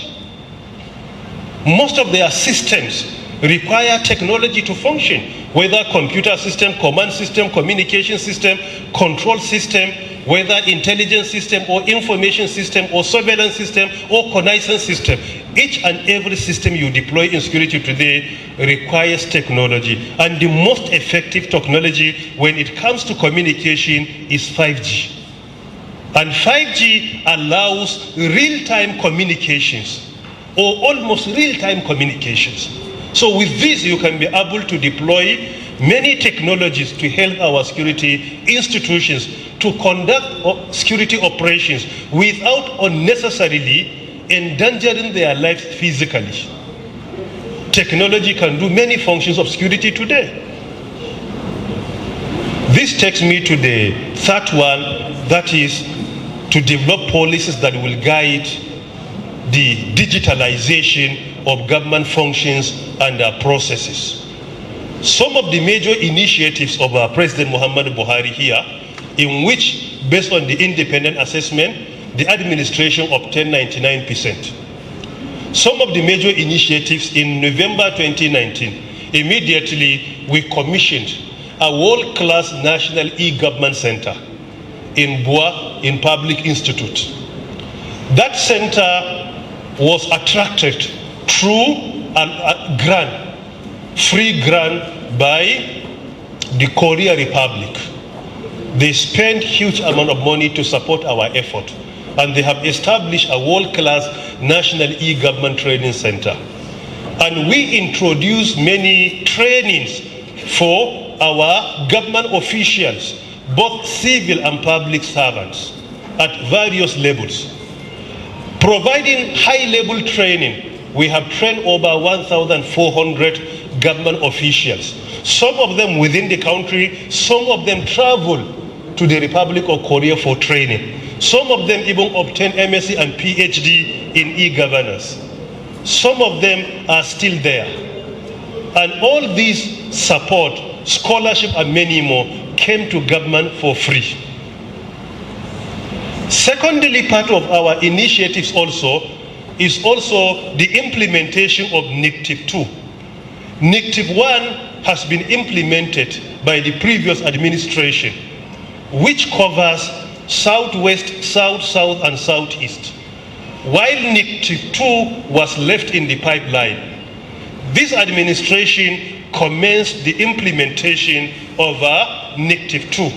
Most of their systems require technology to function, whether computer system, command system, communication system, control system, whether intelligence system or information system or surveillance system or connaissance system. Each and every system you deploy in security today requires technology. And the most effective technology when it comes to communication is 5G. And 5G allows real-time communications, or almost real-time communications. So with this, you can be able to deploy many technologies to help our security institutions to conduct security operations without unnecessarily endangering their lives physically. Technology can do many functions of security today. This takes me to the third one, that is to develop policies that will guide the digitalization of government functions and processes. Some of the major initiatives of President Muhammadu Buhari here, in which, based on the independent assessment, the administration obtained 99%. Some of the major initiatives in November 2019, immediately we commissioned a world-class national e-government center in Bua, in Public Institute. That center was attracted through a grant, free grant by the Korea Republic. They spent huge amount of money to support our effort, and they have established a world-class national e-government training center. And we introduced many trainings for our government officials, both civil and public servants, at various levels. Providing high-level training, we have trained over 1,400 government officials. Some of them within the country, some of them travel to the Republic of Korea for training. Some of them even obtain MSc and PhD in e-governance. Some of them are still there. And all these support, scholarship and many more came to government for free. Secondly, part of our initiatives is also the implementation of NICTIP 2. NICTIP 1 has been implemented by the previous administration, which covers Southwest, South, South, and Southeast. While NICTIP 2 was left in the pipeline, this administration commenced the implementation of NICTIP 2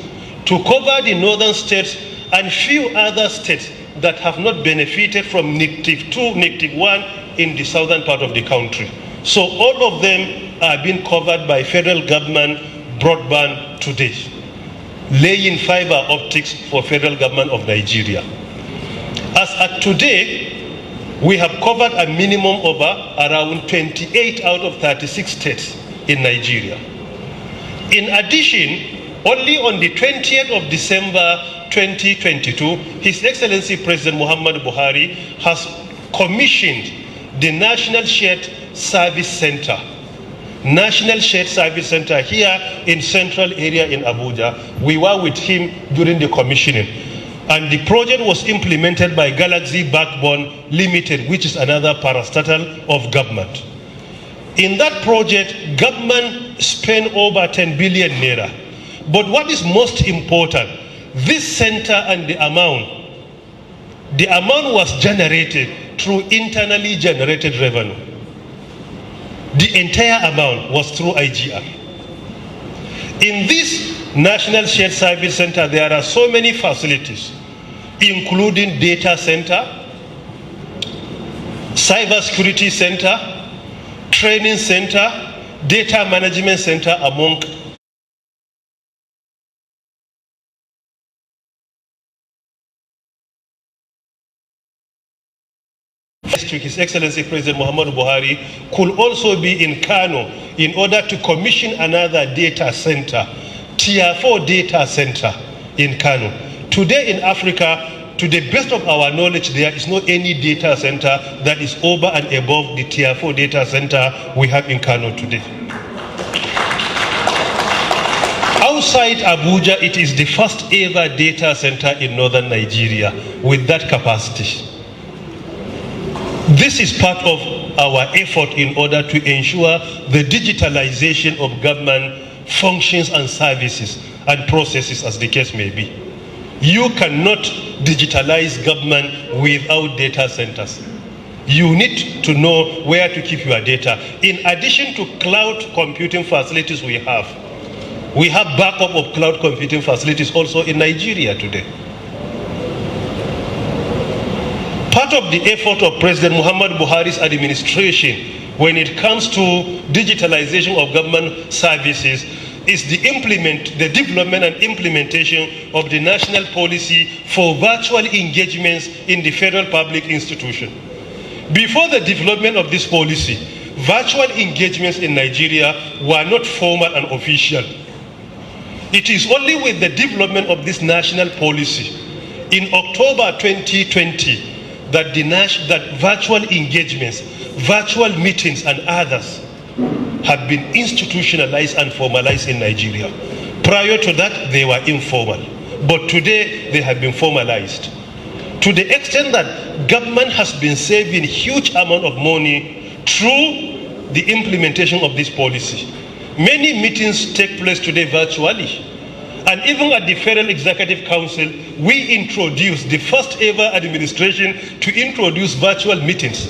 to cover the northern states and few other states that have not benefited from NICTIP 2, NICTIP 1 in the southern part of the country. So all of them are being covered by federal government broadband today, laying fiber optics for federal government of Nigeria. As at today, we have covered a minimum of around 28 out of 36 states in Nigeria. In addition, only on the 20th of December 2022, His Excellency President Muhammad Buhari has commissioned the National Shared Service Center. National Shared Service Center here in central area in Abuja. We were with him during the commissioning. And the project was implemented by Galaxy Backbone Limited, which is another parastatal of government. In that project, government spent over 10 billion naira. But what is most important, this center and the amount was generated through internally generated revenue. The entire amount was through IGR. In this National Shared Service Center, there are so many facilities, including data center, cybersecurity center, training center, data management center, among His Excellency President Muhammad Buhari could also be in Kano in order to commission another data center, Tier 4 data center in Kano. Today in Africa, to the best of our knowledge, there is not any data center that is over and above the Tier 4 data center we have in Kano today. Outside Abuja, it is the first ever data center in northern Nigeria with that capacity. This is part of our effort in order to ensure the digitalization of government functions and services and processes, as the case may be. You cannot digitalize government without data centers. You need to know where to keep your data. In addition to cloud computing facilities we have backup of cloud computing facilities also in Nigeria today. Part of the effort of President Muhammad Buhari's administration when it comes to digitalization of government services is the development and implementation of the national policy for virtual engagements in the federal public institution. Before the development of this policy, virtual engagements in Nigeria were not formal and official. It is only with the development of this national policy in October 2020 that virtual engagements, virtual meetings and others have been institutionalized and formalized in Nigeria. Prior to that, they were informal. But today, they have been formalized. To the extent that government has been saving huge amount of money through the implementation of this policy. Many meetings take place today virtually. And even at the Federal Executive Council, we introduced the first ever administration to introduce virtual meetings.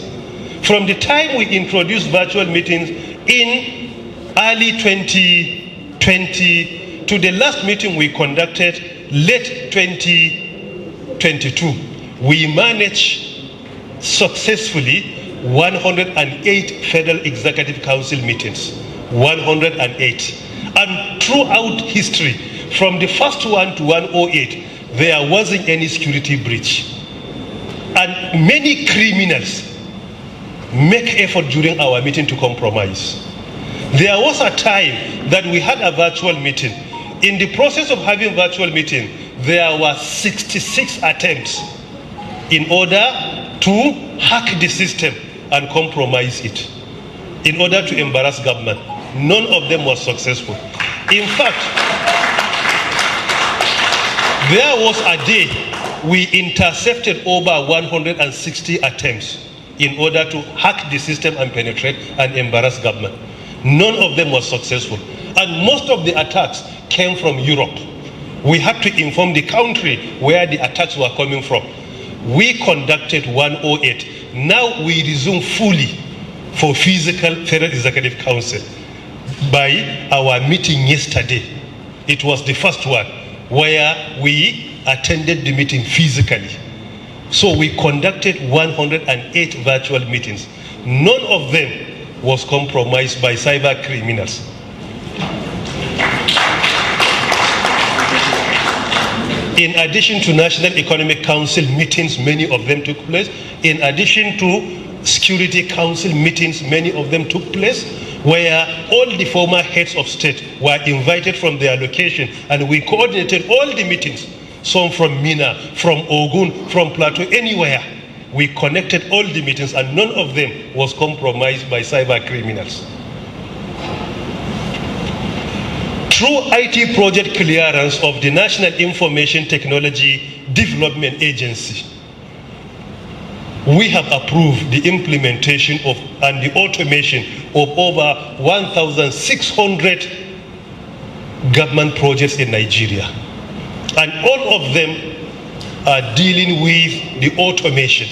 From the time we introduced virtual meetings in early 2020 to the last meeting we conducted late 2022, we managed successfully 108 Federal Executive Council meetings. 108. And throughout history, from the first one to 108, there wasn't any security breach. And many criminals make effort during our meeting to compromise. There was a time that we had a virtual meeting. In the process of having virtual meeting, there were 66 attempts in order to hack the system and compromise it, in order to embarrass government. None of them was successful. In fact, there was a day we intercepted over 160 attempts in order to hack the system and penetrate and embarrass government. None of them was successful. And most of the attacks came from Europe. We had to inform the country where the attacks were coming from. We conducted 108. Now we resume fully for physical Federal Executive Council. By our meeting yesterday, it was the first one where we attended the meeting physically. So we conducted 108 virtual meetings. None of them was compromised by cyber criminals. In addition to National Economic Council meetings, many of them took place. In addition to Security Council meetings, many of them took place, where all the former heads of state were invited from their location, and we coordinated all the meetings, some from Mina, from Ogun, from Plateau, anywhere. We connected all the meetings, and none of them was compromised by cyber criminals. Through IT project clearance of the National Information Technology Development Agency, we have approved the implementation of and the automation of over 1,600 government projects in Nigeria. And all of them are dealing with the automation.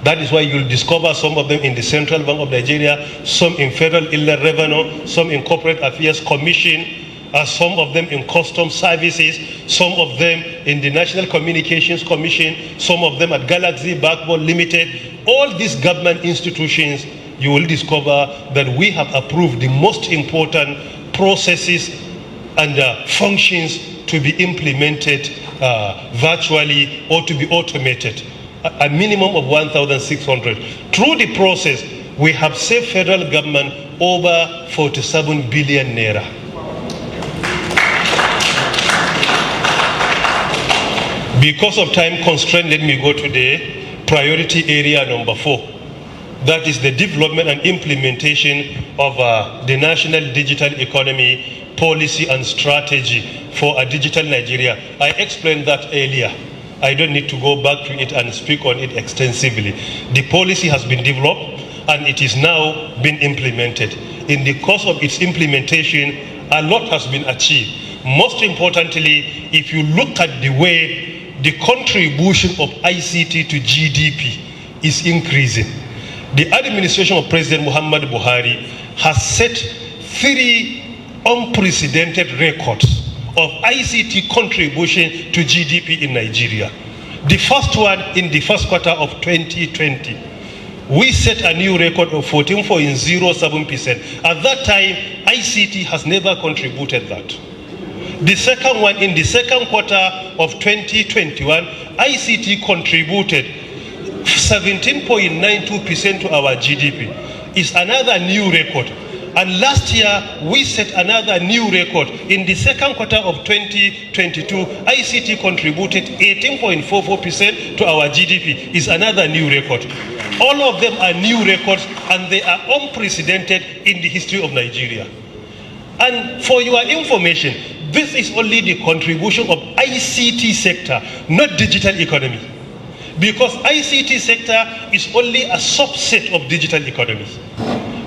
That is why you'll discover some of them in the Central Bank of Nigeria, some in Federal Inland Revenue, some in Corporate Affairs Commission, some of them in Customs Services, some of them in the National Communications Commission, some of them at Galaxy Backbone Limited. All these government institutions, you will discover that we have approved the most important processes and functions to be implemented virtually or to be automated, a minimum of 1,600. Through the process, we have saved federal government over 47 billion naira. Because of time constraint, let me go to the priority area number 4. That is the development and implementation of the National Digital Economy Policy and Strategy for a Digital Nigeria. I explained that earlier. I don't need to go back to it and speak on it extensively. The policy has been developed and it is now being implemented. In the course of its implementation, a lot has been achieved. Most importantly, if you look at the way the contribution of ICT to GDP is increasing, the administration of President Muhammad Buhari has set 3 unprecedented records of ICT contribution to GDP in Nigeria. The first one in the first quarter of 2020. We set a new record of 14.07%. At that time, ICT has never contributed that. The second one, in the second quarter of 2021, ICT contributed 17.92% to our GDP. It's another new record. And last year, we set another new record. In the second quarter of 2022, ICT contributed 18.44% to our GDP. It's another new record. All of them are new records, and they are unprecedented in the history of Nigeria. And for your information, this is only the contribution of ICT sector, not digital economy. Because ICT sector is only a subset of digital economy.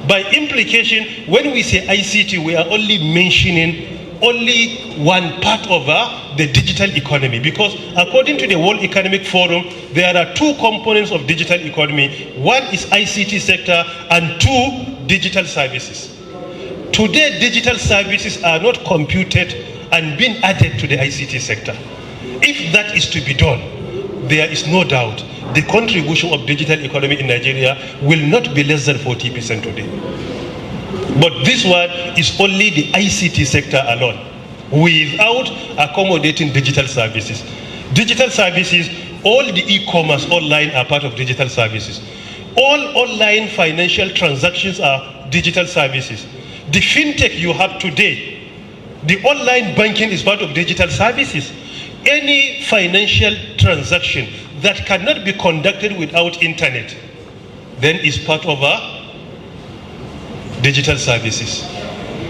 By implication, when we say ICT, we are only mentioning only one part of the digital economy. Because according to the World Economic Forum, there are 2 components of digital economy. One is ICT sector and 2, digital services. Today, digital services are not computed and being added to the ICT sector. If that is to be done, there is no doubt the contribution of digital economy in Nigeria will not be less than 40% today. But this one is only the ICT sector alone, without accommodating digital services. Digital services, all the e-commerce online are part of digital services. All online financial transactions are digital services. The fintech you have today, the online banking is part of digital services. Any financial transaction that cannot be conducted without internet, then is part of our digital services.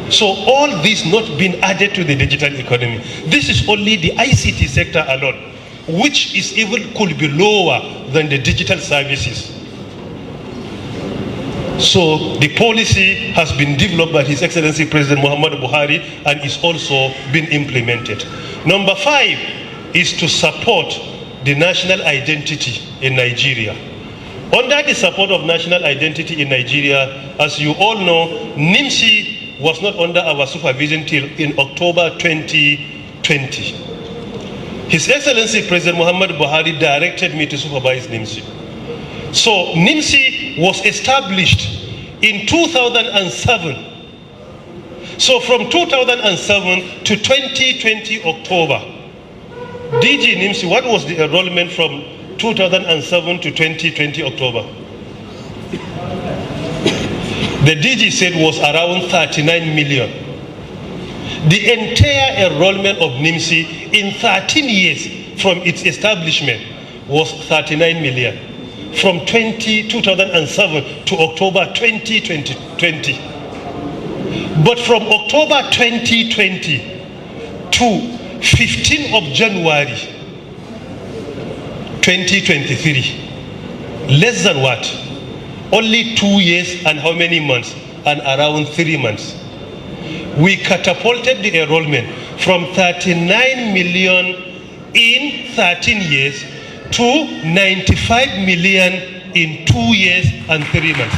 So all this not been added to the digital economy. This is only the ICT sector alone, which is even could be lower than the digital services. So the policy has been developed by His Excellency President Muhammad Buhari and is also been implemented. Number 5 is to support the national identity in Nigeria. Under the support of national identity in Nigeria, as you all know, NIMSI was not under our supervision till in October 2020. His Excellency President Muhammad Buhari directed me to supervise NIMSI. So NIMSI was established in 2007. So from 2007 to 2020 October, DG NIMSI, what was the enrollment from 2007 to 2020 October? The DG said was around 39 million. The entire enrollment of NIMSI in 13 years from its establishment was 39 million. From 2007 to October 2020. But from October 2020 to 15th of January 2023, less than what? Only 2 years and how many months? And around 3 months. We catapulted the enrollment from 39 million in 13 years to 95 million in 2 years and 3 months.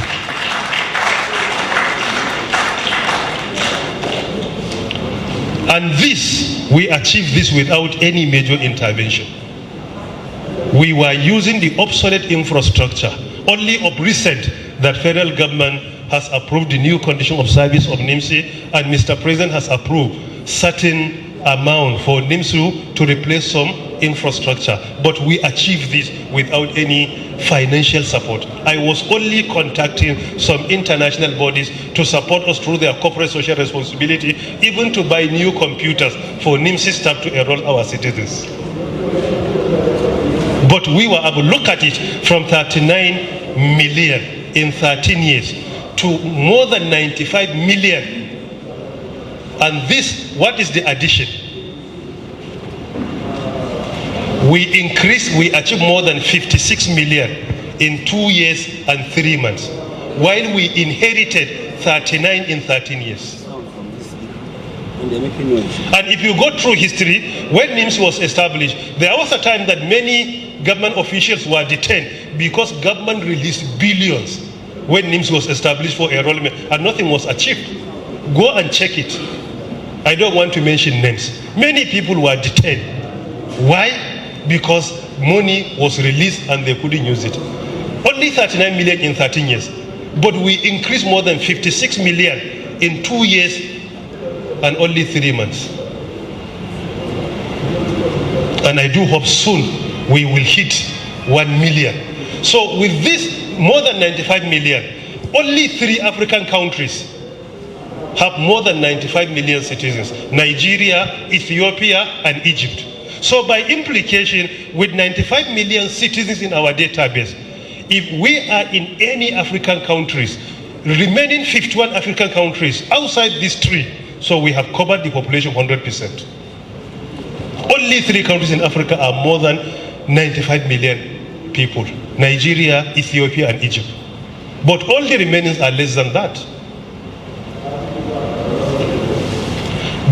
And this, we achieved this without any major intervention. We were using the obsolete infrastructure. Only of recent that federal government has approved the new condition of service of NIMSI, and Mr. President has approved certain amount for NIMSI to replace some infrastructure. But we achieved this without any financial support. I was only contacting some international bodies to support us through their corporate social responsibility, even to buy new computers for NIMSI staff to enroll our citizens. But we were able to look at it from 39 million in 13 years to more than 95 million. And this, what is the addition? We achieved more than 56 million in 2 years and 3 months, while we inherited 39 in 13 years. And if you go through history, when NIMS was established, there was a time that many government officials were detained because government released billions when NIMS was established for enrollment and nothing was achieved. Go and check it. I don't want to mention names. Many people were detained. Why? Because money was released and they couldn't use it. Only 39 million in 13 years. But we increased more than 56 million in 2 years and only 3 months. And I do hope soon we will hit 1 million. So with this more than 95 million, only 3 African countries have more than 95 million citizens: Nigeria, Ethiopia, and Egypt. So by implication, with 95 million citizens in our database, if we are in any African countries, remaining 51 African countries outside these 3, so we have covered the population 100%. Only 3 countries in Africa are more than 95 million people: Nigeria, Ethiopia, and Egypt. But all the remaining are less than that.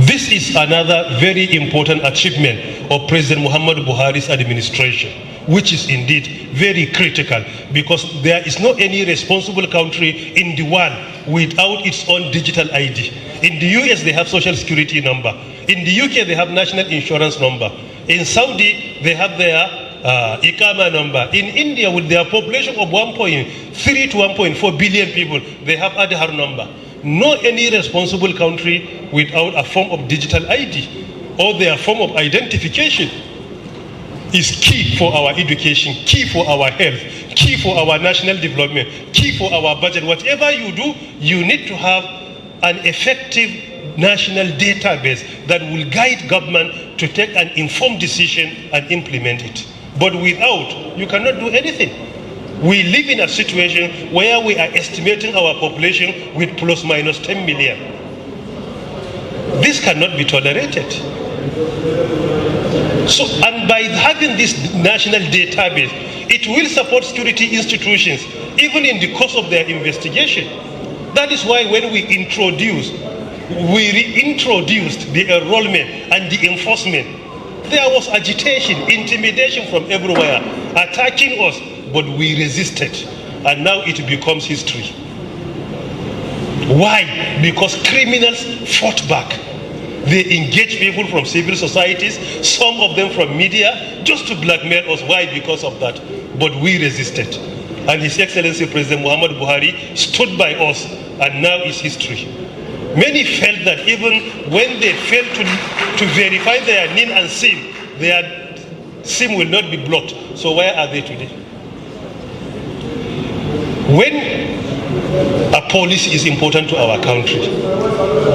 This is another very important achievement of President Muhammad Buhari's administration, which is indeed very critical, because there is not any responsible country in the world without its own digital ID. In the US, they have social security number. In the UK, they have national insurance number. In Saudi, they have their Ikama number. In India, with their population of 1.3 to 1.4 billion people, they have Aadhaar number. No any responsible country without a form of digital ID or their form of identification is key for our education, key for our health, key for our national development, key for our budget. Whatever you do, you need to have an effective national database that will guide government to take an informed decision and implement it. But without, you cannot do anything. We live in a situation where we are estimating our population with plus minus 10 million. This cannot be tolerated. So, and by having this national database, it will support security institutions, even in the course of their investigation. That is why when we reintroduced the enrollment and the enforcement, there was agitation, intimidation from everywhere, attacking us, but we resisted, and now it becomes history. Why? Because criminals fought back. They engage people from civil societies, some of them from media, just to blackmail us. Why? Because of that. But we resisted. And His Excellency President Muhammad Buhari stood by us, and now it's history. Many felt that even when they failed to verify their NIN and SIM, their SIM will not be blocked. So where are they today? When a policy is important to our country,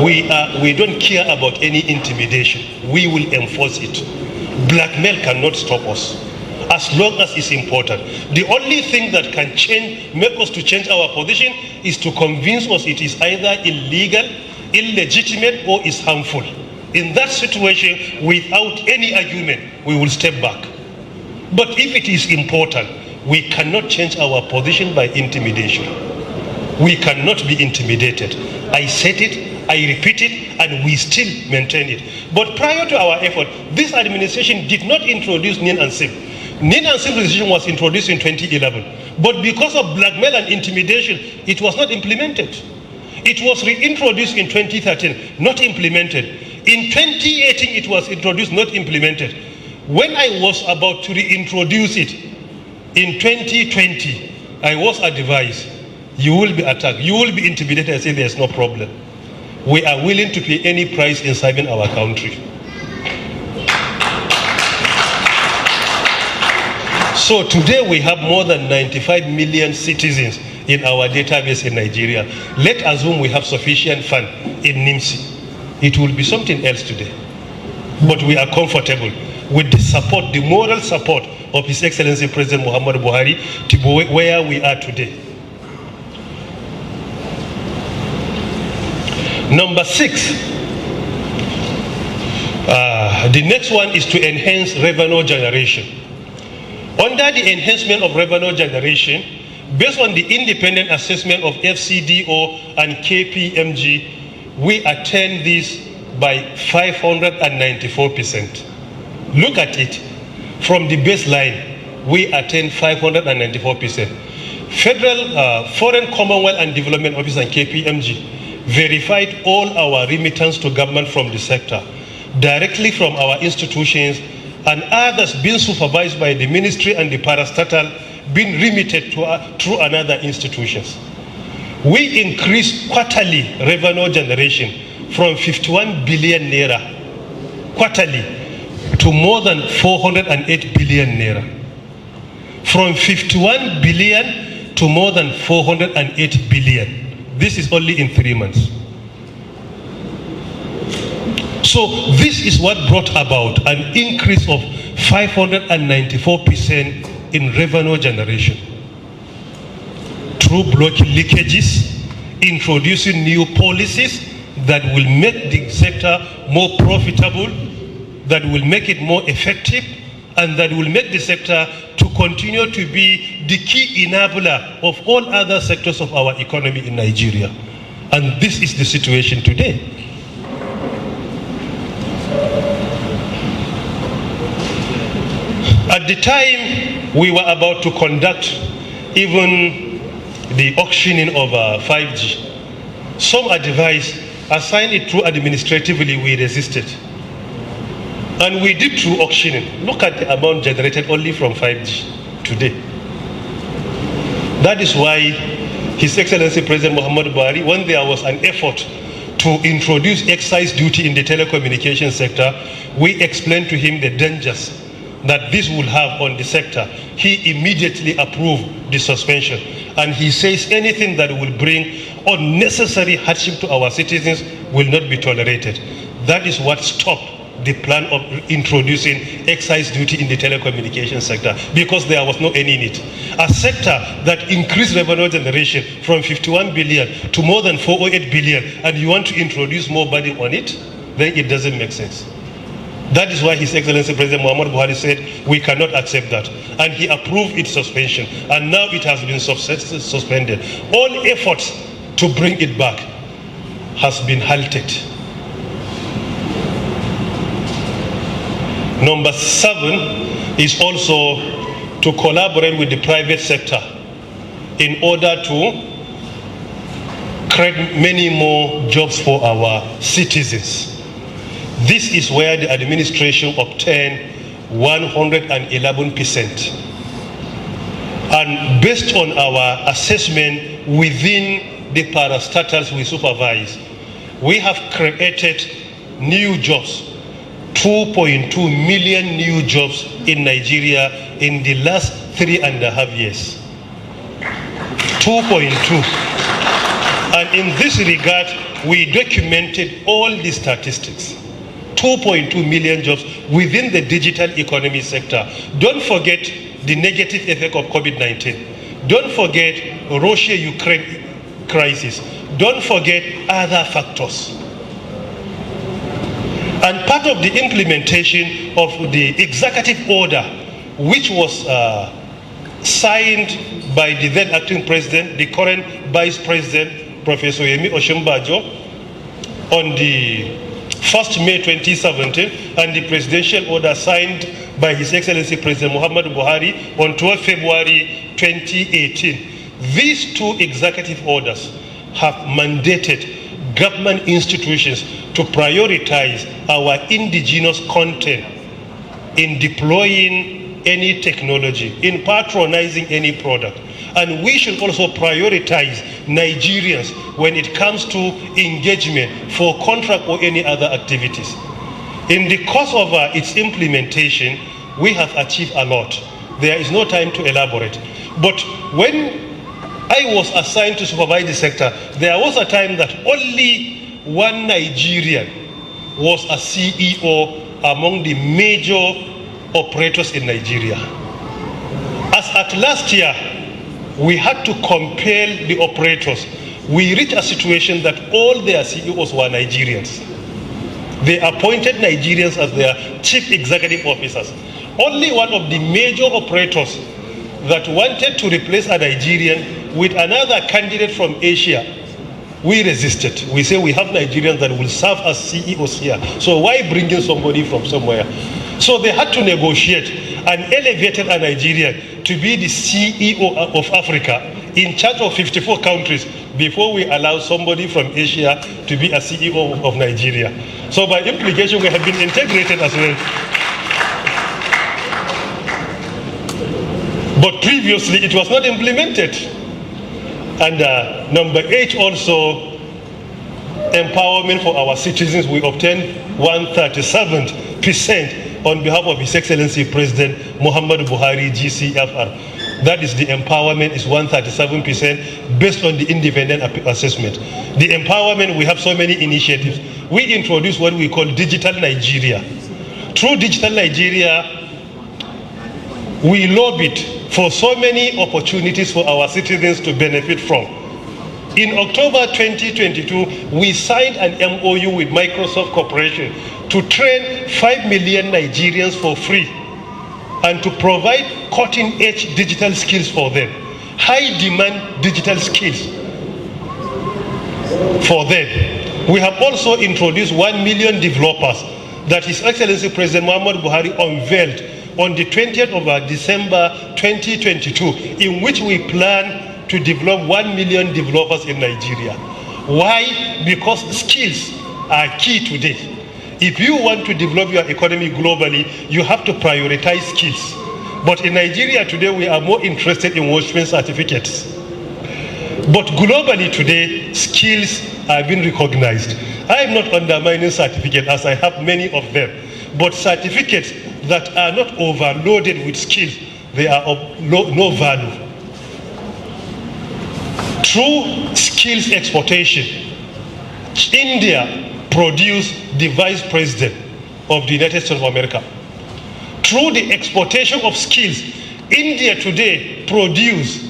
we don't care about any intimidation. We will enforce it. Blackmail cannot stop us, as long as it's important. The only thing that can make us to change our position is to convince us it is either illegal, illegitimate, or is harmful. In that situation, without any argument, we will step back. But if it is important, we cannot change our position by intimidation. We cannot be intimidated. I said it, I repeat it, and we still maintain it. But prior to our effort, this administration did not introduce NIN and SIM. NIN and SIM registration was introduced in 2011. But because of blackmail and intimidation, it was not implemented. It was reintroduced in 2013, not implemented. In 2018, it was introduced, not implemented. When I was about to reintroduce it in 2020, I was advised, you will be attacked, you will be intimidated. I say there's no problem. We are willing to pay any price in serving our country. So today we have more than 95 million citizens in our database in Nigeria. Let's assume we have sufficient fund in NIMSI. It will be something else today. But we are comfortable with the support, the moral support of His Excellency President Muhammad Buhari to be where we are today. Number 6, the next one is to enhance revenue generation. Under the enhancement of revenue generation, based on the independent assessment of FCDO and KPMG, we attain this by 594%. Look at it. From the baseline, we attain 594%. Federal Foreign Commonwealth and Development Office and KPMG verified all our remittance to government from the sector, directly from our institutions, and others being supervised by the ministry and the parastatal being remitted through another institutions. We increased quarterly revenue generation from 51 billion naira quarterly to more than 408 billion naira. From 51 billion to more than 408 billion. This is only in 3 months. So this is what brought about an increase of 594% in revenue generation. Through blocking leakages, introducing new policies that will make the sector more profitable, that will make it more effective, and that will make the sector to continue to be the key enabler of all other sectors of our economy in Nigeria. And this is the situation today. At the time we were about to conduct even the auctioning of 5G, some advice, assign it through administratively, we resisted. And we did through auctioning. Look at the amount generated only from 5G today. That is why His Excellency President Muhammad Buhari, when there was an effort to introduce excise duty in the telecommunications sector, we explained to him the dangers that this will have on the sector. He immediately approved the suspension. And he says anything that will bring unnecessary hardship to our citizens will not be tolerated. That is what stopped the plan of introducing excise duty in the telecommunications sector, because there was no any need. A sector that increased revenue generation from 51 billion to more than 408 billion, and you want to introduce more burden on it, then it doesn't make sense. That is why His Excellency President Muhammad Buhari said we cannot accept that, and he approved its suspension, and now it has been suspended. All efforts to bring it back has been halted. Number 7 is also to collaborate with the private sector in order to create many more jobs for our citizens. This is where the administration obtained 111%. And based on our assessment within the parastatals we supervise, we have created new jobs, 2.2 million new jobs in Nigeria in the last 3.5 years. 2.2. And in this regard, we documented all the statistics. 2.2 million jobs within the digital economy sector. Don't forget the negative effect of COVID-19. Don't forget Russia-Ukraine crisis. Don't forget other factors. And part of the implementation of the executive order, which was signed by the then acting president, the current vice president, Professor Yemi Osinbajo, on the 1st May 2017, and the presidential order signed by His Excellency President Muhammad Buhari on 12 February 2018. These two executive orders have mandated government institutions to prioritize our indigenous content in deploying any technology, in patronizing any product. And we should also prioritize Nigerians when it comes to engagement for contract or any other activities. In the course of its implementation, we have achieved a lot. There is no time to elaborate. But when I was assigned to supervise the sector, there was a time that only one Nigerian was a CEO among the major operators in Nigeria. As at last year, we had to compel the operators. We reached a situation that all their CEOs were Nigerians. They appointed Nigerians as their chief executive officers. Only one of the major operators that wanted to replace a Nigerian with another candidate from Asia, we resisted. We say we have Nigerians that will serve as CEOs here. So why bring in somebody from somewhere? So they had to negotiate and elevated a Nigerian to be the CEO of Africa in charge of 54 countries before we allow somebody from Asia to be a CEO of Nigeria. So by implication, we have been integrated as well. But previously, it was not implemented. And number 8 also, empowerment for our citizens. We obtained 137% on behalf of His Excellency President Muhammad Buhari, GCFR. That is the empowerment is 137% based on the independent assessment. The empowerment, we have so many initiatives. We introduced what we call Digital Nigeria. Through Digital Nigeria, we lobbied for so many opportunities for our citizens to benefit from. In October 2022, we signed an MOU with Microsoft Corporation to train 5 million Nigerians for free and to provide cutting-edge digital skills for them, high-demand digital skills for them. We have also introduced 1 million developers that His Excellency President Muhammad Buhari unveiled on the 20th of December 2022, in which we plan to develop 1 million developers in Nigeria. Why? Because skills are key today. if you want to develop your economy globally, you have to prioritize skills. But in Nigeria today, we are more interested in watchman certificates. But globally today, skills are being recognized. I am not undermining certificates, as I have many of them. But certificates that are not overloaded with skills, they are of no value. Through skills exportation, India produced the Vice President of the United States of America. Through the exportation of skills, India today produced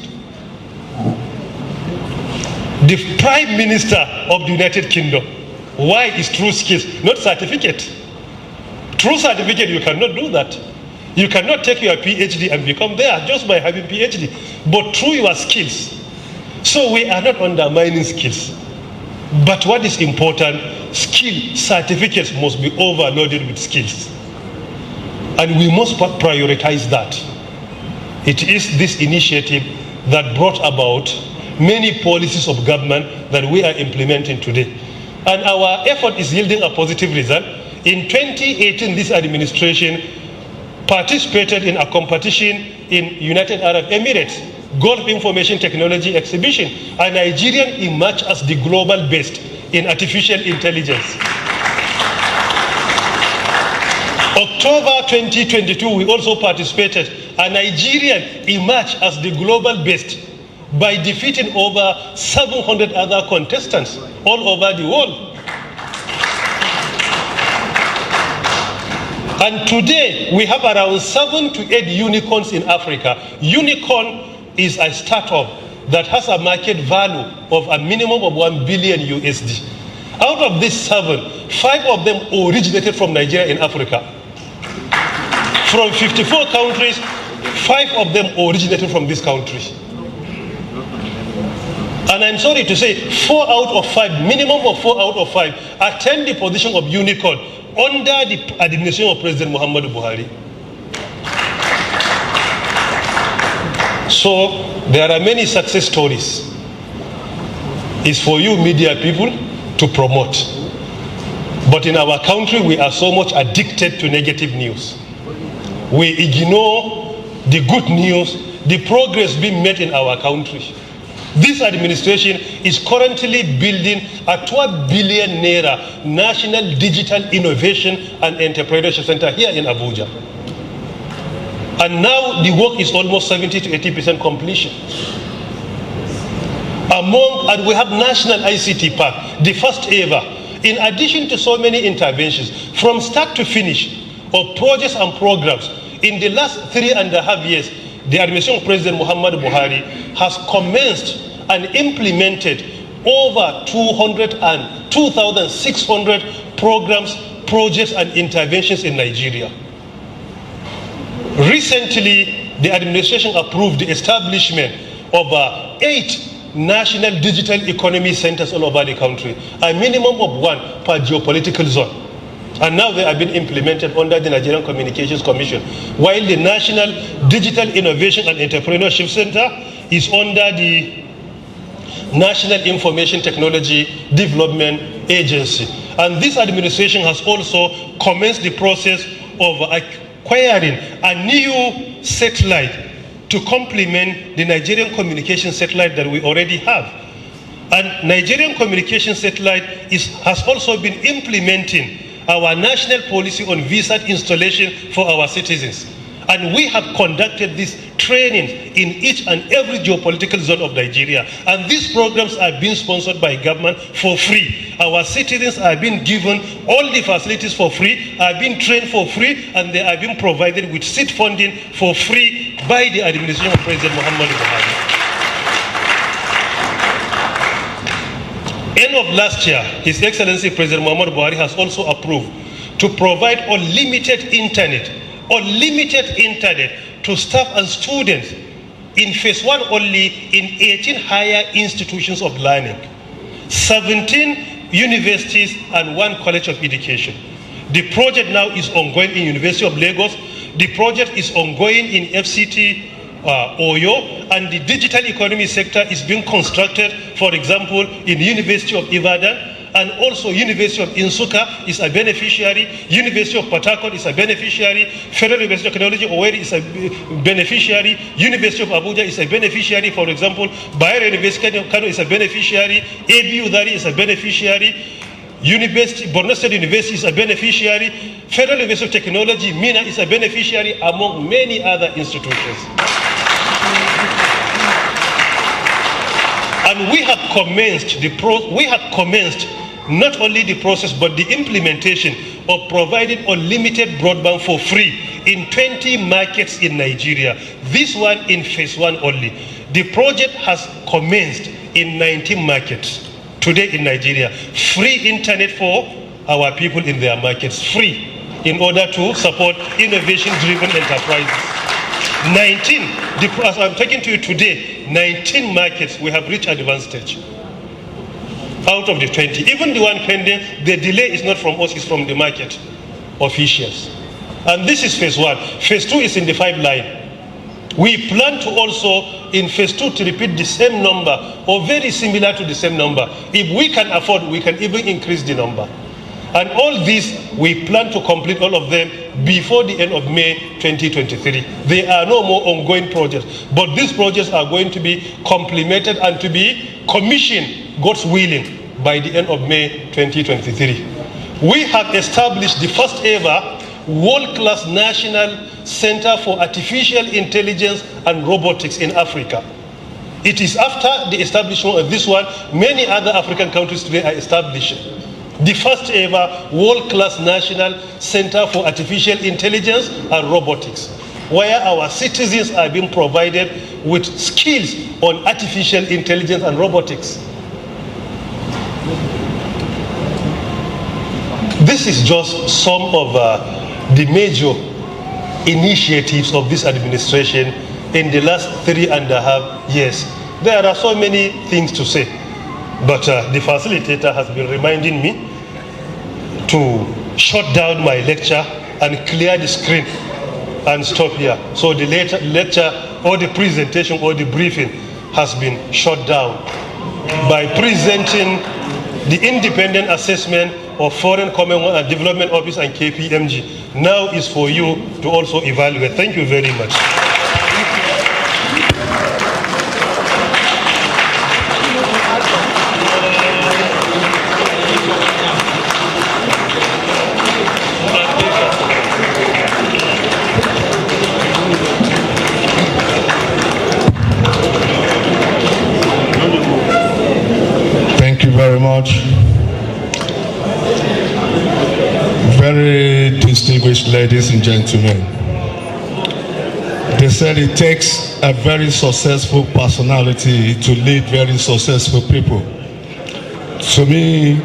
the Prime Minister of the United Kingdom. Why is through skills, not certificate? Through certificate, you cannot do that. You cannot take your PhD and become there just by having PhD, but through your skills. So we are not undermining skills. But what is important, skill certificates must be overloaded with skills. And we must prioritize that. It is this initiative that brought about many policies of government that we are implementing today. And our effort is yielding a positive result. In 2018, this administration participated in a competition in United Arab Emirates, Gulf Information Technology Exhibition, and Nigerian emerged as the global best in artificial intelligence. October 2022, we also participated, and Nigerian emerged as the global best by defeating over 700 other contestants all over the world. And today, we have around 7 to 8 unicorns in Africa. Unicorn is a startup that has a market value of a minimum of 1 billion USD. Out of these 7, 5 of them originated from Nigeria in Africa. From 54 countries, 5 of them originated from this country. And I'm sorry to say, 4 out of 5, minimum of 4 out of 5, attend the position of unicorn under the administration of President Muhammadu Buhari. So there are many success stories. It's for you media people to promote. But in our country, we are so much addicted to negative news. We ignore the good news, the progress being made in our country. This administration is currently building a 12 billion naira National Digital Innovation and Entrepreneurship Center here in Abuja. And now the work is almost 70 to 80% completion. And we have National ICT Park, the first ever. In addition to so many interventions, from start to finish of projects and programs, in the last 3.5 years, the administration of President Muhammadu Buhari has commenced and implemented over 2,600 programs, projects, and interventions in Nigeria. Recently, the administration approved the establishment of 8 national digital economy centers all over the country, a minimum of 1 per geopolitical zone. And now they have been implemented under the Nigerian Communications Commission, while the National Digital Innovation and Entrepreneurship Center is under the National Information Technology Development Agency. And this administration has also commenced the process of acquiring a new satellite to complement the Nigerian communication satellite that we already have. And Nigerian communication satellite has also been implementing our national policy on visa installation for our citizens. And we have conducted this training in each and every geopolitical zone of Nigeria. And these programs are being sponsored by government for free. Our citizens are being given all the facilities for free, are being trained for free, and they are being provided with seed funding for free by the administration of President Muhammadu Buhari. End of last year, His Excellency President Muhammadu Buhari has also approved to provide unlimited internet to staff and students in phase 1 only in 18 higher institutions of learning, 17 universities and 1 college of education. The project now is ongoing in University of Lagos. The project is ongoing in FCT Oyo, and the digital economy sector is being constructed, for example, in University of Ibadan, and also University of Nsukka is a beneficiary, University of Port Harcourt is a beneficiary, Federal University of Technology Owerri is a beneficiary, University of Abuja is a beneficiary, for example, Bayero University of Kano is a beneficiary, ABU Dhari is a beneficiary, Borno State University is a beneficiary, Federal University of Technology, Mina is a beneficiary, among many other institutions. And we have commenced not only the process but the implementation of providing unlimited broadband for free in 20 markets in Nigeria. This one in phase 1 only. The project has commenced in 19 markets today in Nigeria. Free internet for our people in their markets, free, in order to support innovation-driven enterprises. 19, as I'm talking to you today, 19 markets we have reached advanced stage out of the 20. Even the one pending, the delay is not from us, it's from the market officials. And this is phase 1. Phase 2 is in the pipeline. We plan to also, in phase 2, to repeat the same number or very similar to the same number. If we can afford, we can even increase the number. And all this, we plan to complete all of them before the end of May 2023. There are no more ongoing projects, but these projects are going to be complemented and to be commissioned, God's willing, by the end of May 2023. We have established the first ever world-class National Center for Artificial Intelligence and Robotics in Africa. It is after the establishment of this one, many other African countries today are establishing the first ever world-class National Center for Artificial Intelligence and Robotics, where our citizens are being provided with skills on artificial intelligence and robotics. This is just some of the major initiatives of this administration in the last 3.5 years. There are so many things to say, but the facilitator has been reminding me to shut down my lecture and clear the screen and stop here. So the lecture or the presentation or the briefing has been shut down by presenting the independent assessment of Foreign Commonwealth and Development Office and KPMG. Now is for you to also evaluate. Thank you very much. Thank you very much. Very distinguished ladies and gentlemen. They said it takes a very successful personality to lead very successful people. To me,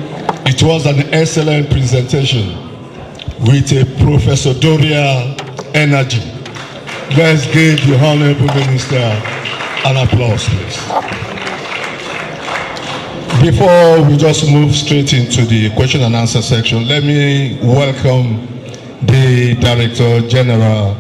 it was an excellent presentation with a professorial energy. Let's give the Honorable Minister an applause, please. Before we just move straight into the question and answer section, let me welcome the Director General,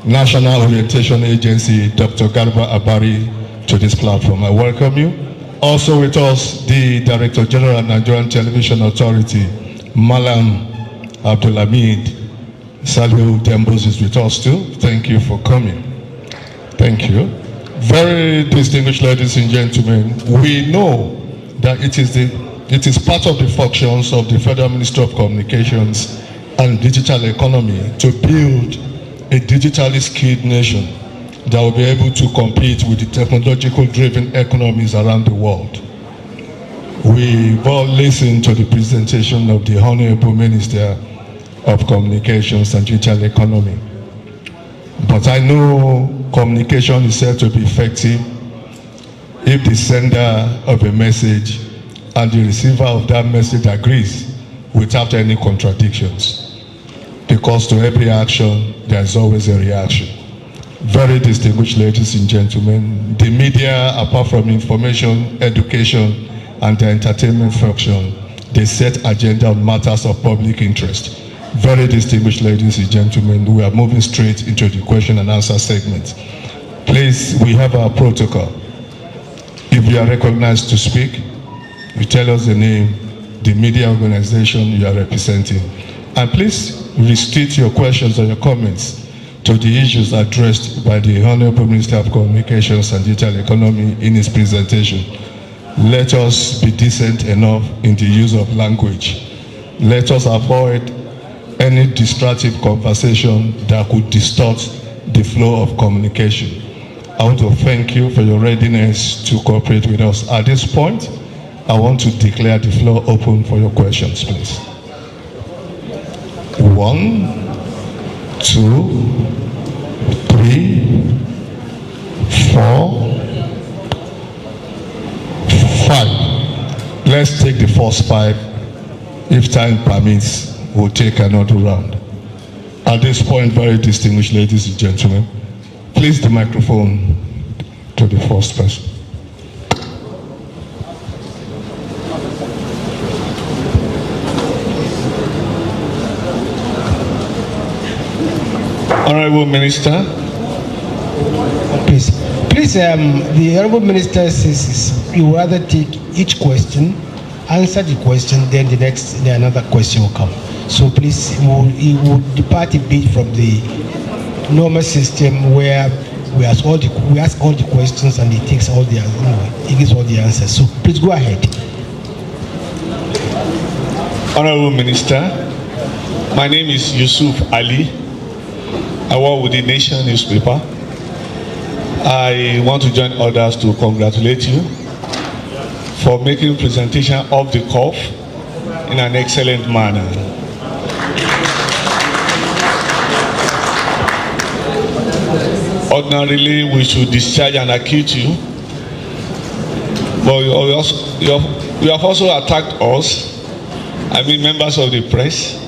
National Orientation Agency, Dr. Garba Abari, to this platform. I welcome you. Also with us, the Director General, Nigerian Television Authority, Malam Abdulhamid Salihu Dembos is with us too. Thank you for coming. Thank you. Very distinguished ladies and gentlemen, we know that it is part of the functions of the Federal Ministry of Communications and Digital Economy to build a digitally skilled nation that will be able to compete with the technological driven economies around the world. We've all listened to the presentation of the Honorable Minister of Communications and Digital Economy. But I know communication is said to be effective if the sender of a message and the receiver of that message agrees without any contradictions. Because to every action, there is always a reaction. Very distinguished ladies and gentlemen, the media, apart from information, education, and the entertainment function, they set agenda on matters of public interest. Very distinguished ladies and gentlemen, we are moving straight into the question and answer segment. Please, we have our protocol. If you are recognized to speak, you tell us the name, the media organization you are representing. And please restrict your questions and your comments to the issues addressed by the Honorable Minister of Communications and Digital Economy in his presentation. Let us be decent enough in the use of language. Let us avoid any distractive conversation that could distort the flow of communication. I want to thank you for your readiness to cooperate with us. At this point, I want to declare the floor open for your questions, please. 1, 2, 3, 4, 5. Let's take the first 5. If time permits, we'll take another round. At this point, very distinguished ladies and gentlemen, please the microphone to the first person. Honorable Minister. Please, the Honorable Minister says you will rather take each question, answer the question, then another question will come. So please, he will depart a bit from the normal system where we ask all the questions and he takes all the he gives all the answers. So please go ahead. Honorable Minister, my name is Yusuf Ali. I work with the Nation newspaper. I want to join others to congratulate you for making presentation of the cuff in an excellent manner. Ordinarily, we should discharge and accuse you, but you have also attacked us, I mean members of the press.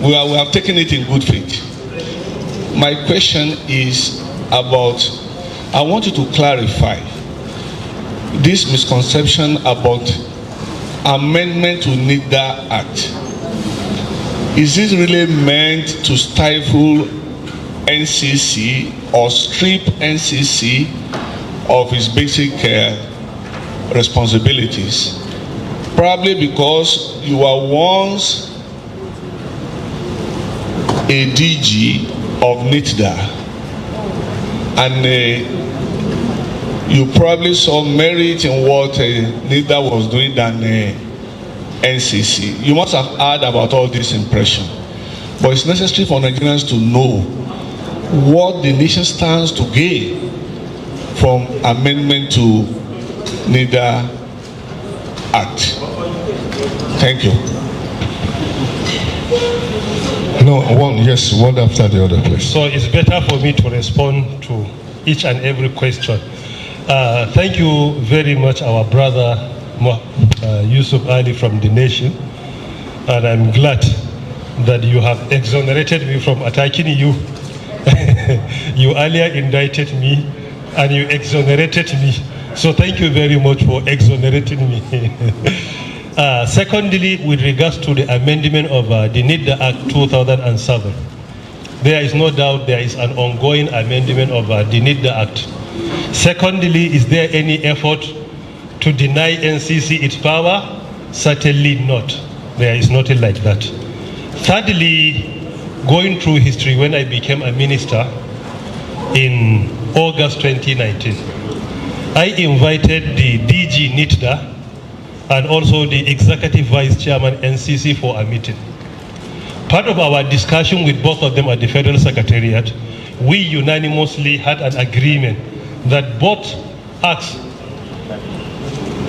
We have taken it in good faith. My question is about, I want you to clarify this misconception about amendment to NIDA Act. Is this really meant to stifle NCC or strip NCC of its basic responsibilities? Probably because you were once a DG of NIDA, and you probably saw merit in what NIDA was doing than NCC. You must have heard about all this impression, but it's necessary for Nigerians to know what the nation stands to gain from amendment to NIDA Act. Thank you. No, one after the other, please. So it's better for me to respond to each and every question. Thank you very much, our brother Yusuf Ali from the Nation, and I'm glad that you have exonerated me from attacking you. You earlier indicted me and you exonerated me. So thank you very much for exonerating me. Secondly, with regards to the amendment of the NIDA Act 2007, there is no doubt there is an ongoing amendment of the NIDA Act. Secondly, is there any effort to deny NCC its power? Certainly not. There is nothing like that. Thirdly, going through history, when I became a minister in August 2019, I invited the DG NIDA and also the Executive Vice Chairman NCC for a meeting. Part of our discussion with both of them at the Federal Secretariat, we unanimously had an agreement that both acts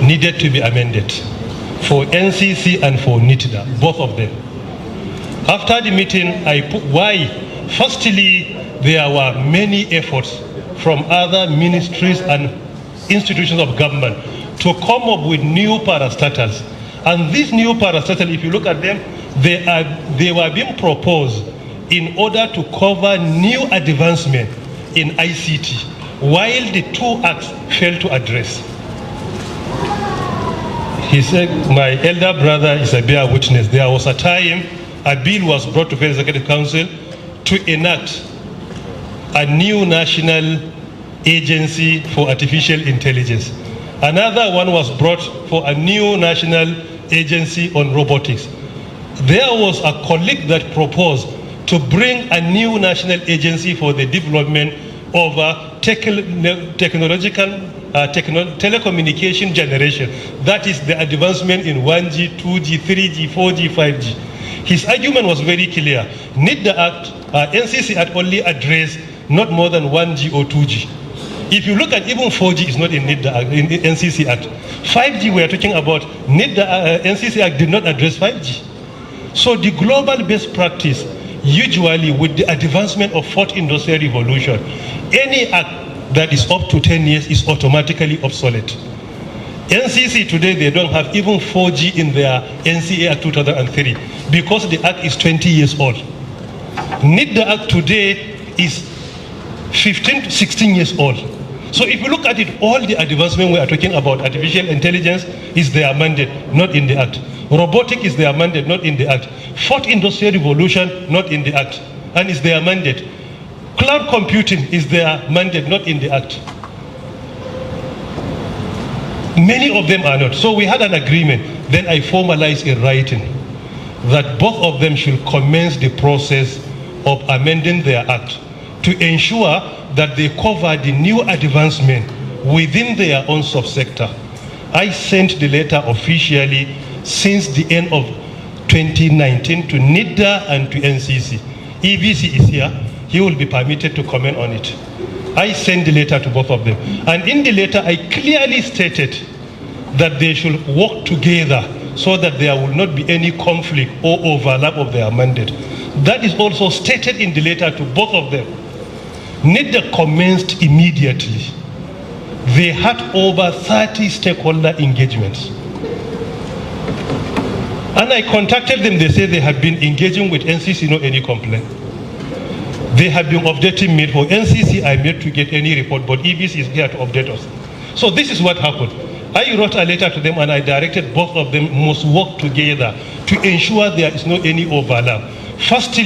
needed to be amended, for NCC and for NIDA, both of them. After the meeting, I put why. Firstly, there were many efforts from other ministries and institutions of government to come up with new parastatals. And these new parastatals, if you look at them, they were being proposed in order to cover new advancement in ICT, while the two acts failed to address. He said, my elder brother is a bear witness. There was a time a bill was brought to the Executive Council to enact a new national agency for artificial intelligence. Another one was brought for a new national agency on robotics. There was a colleague that proposed to bring a new national agency for the development of telecommunication generation. That is the advancement in 1G, 2G, 3G, 4G, 5G. His argument was very clear. Need the Act, NCC Act only address not more than 1G or 2G. If you look at even 4G is not in NIDA Act, in NCC Act. 5G we are talking about, NIDA, NCC Act did not address 5G. So the global best practice, usually with the advancement of fourth industrial revolution, any act that is up to 10 years is automatically obsolete. NCC today, they don't have even 4G in their NCA Act 2003 because the act is 20 years old. NIDA Act today is 15 to 16 years old. So if you look at it, all the advancement we are talking about, artificial intelligence is their mandate, not in the act. Robotic is their mandate, not in the act. Fourth industrial revolution, not in the act, and is their mandate. Cloud computing is their mandate, not in the act. Many of them are not. So we had an agreement. Then I formalized in writing that both of them should commence the process of amending their act to ensure that they cover the new advancement within their own subsector. I sent the letter officially since the end of 2019 to NIDA and to NCC. EBC is here. He will be permitted to comment on it. I sent the letter to both of them. And in the letter, I clearly stated that they should work together so that there will not be any conflict or overlap of their mandate. That is also stated in the letter to both of them. NIDA commenced immediately. They had over 30 stakeholder engagements. And I contacted them, they said they have been engaging with NCC, no any complaint. They have been updating me. For NCC, I'm yet to get any report, but EBC is here to update us. So this is what happened. I wrote a letter to them and I directed both of them must work together to ensure there is no any overlap. Firstly,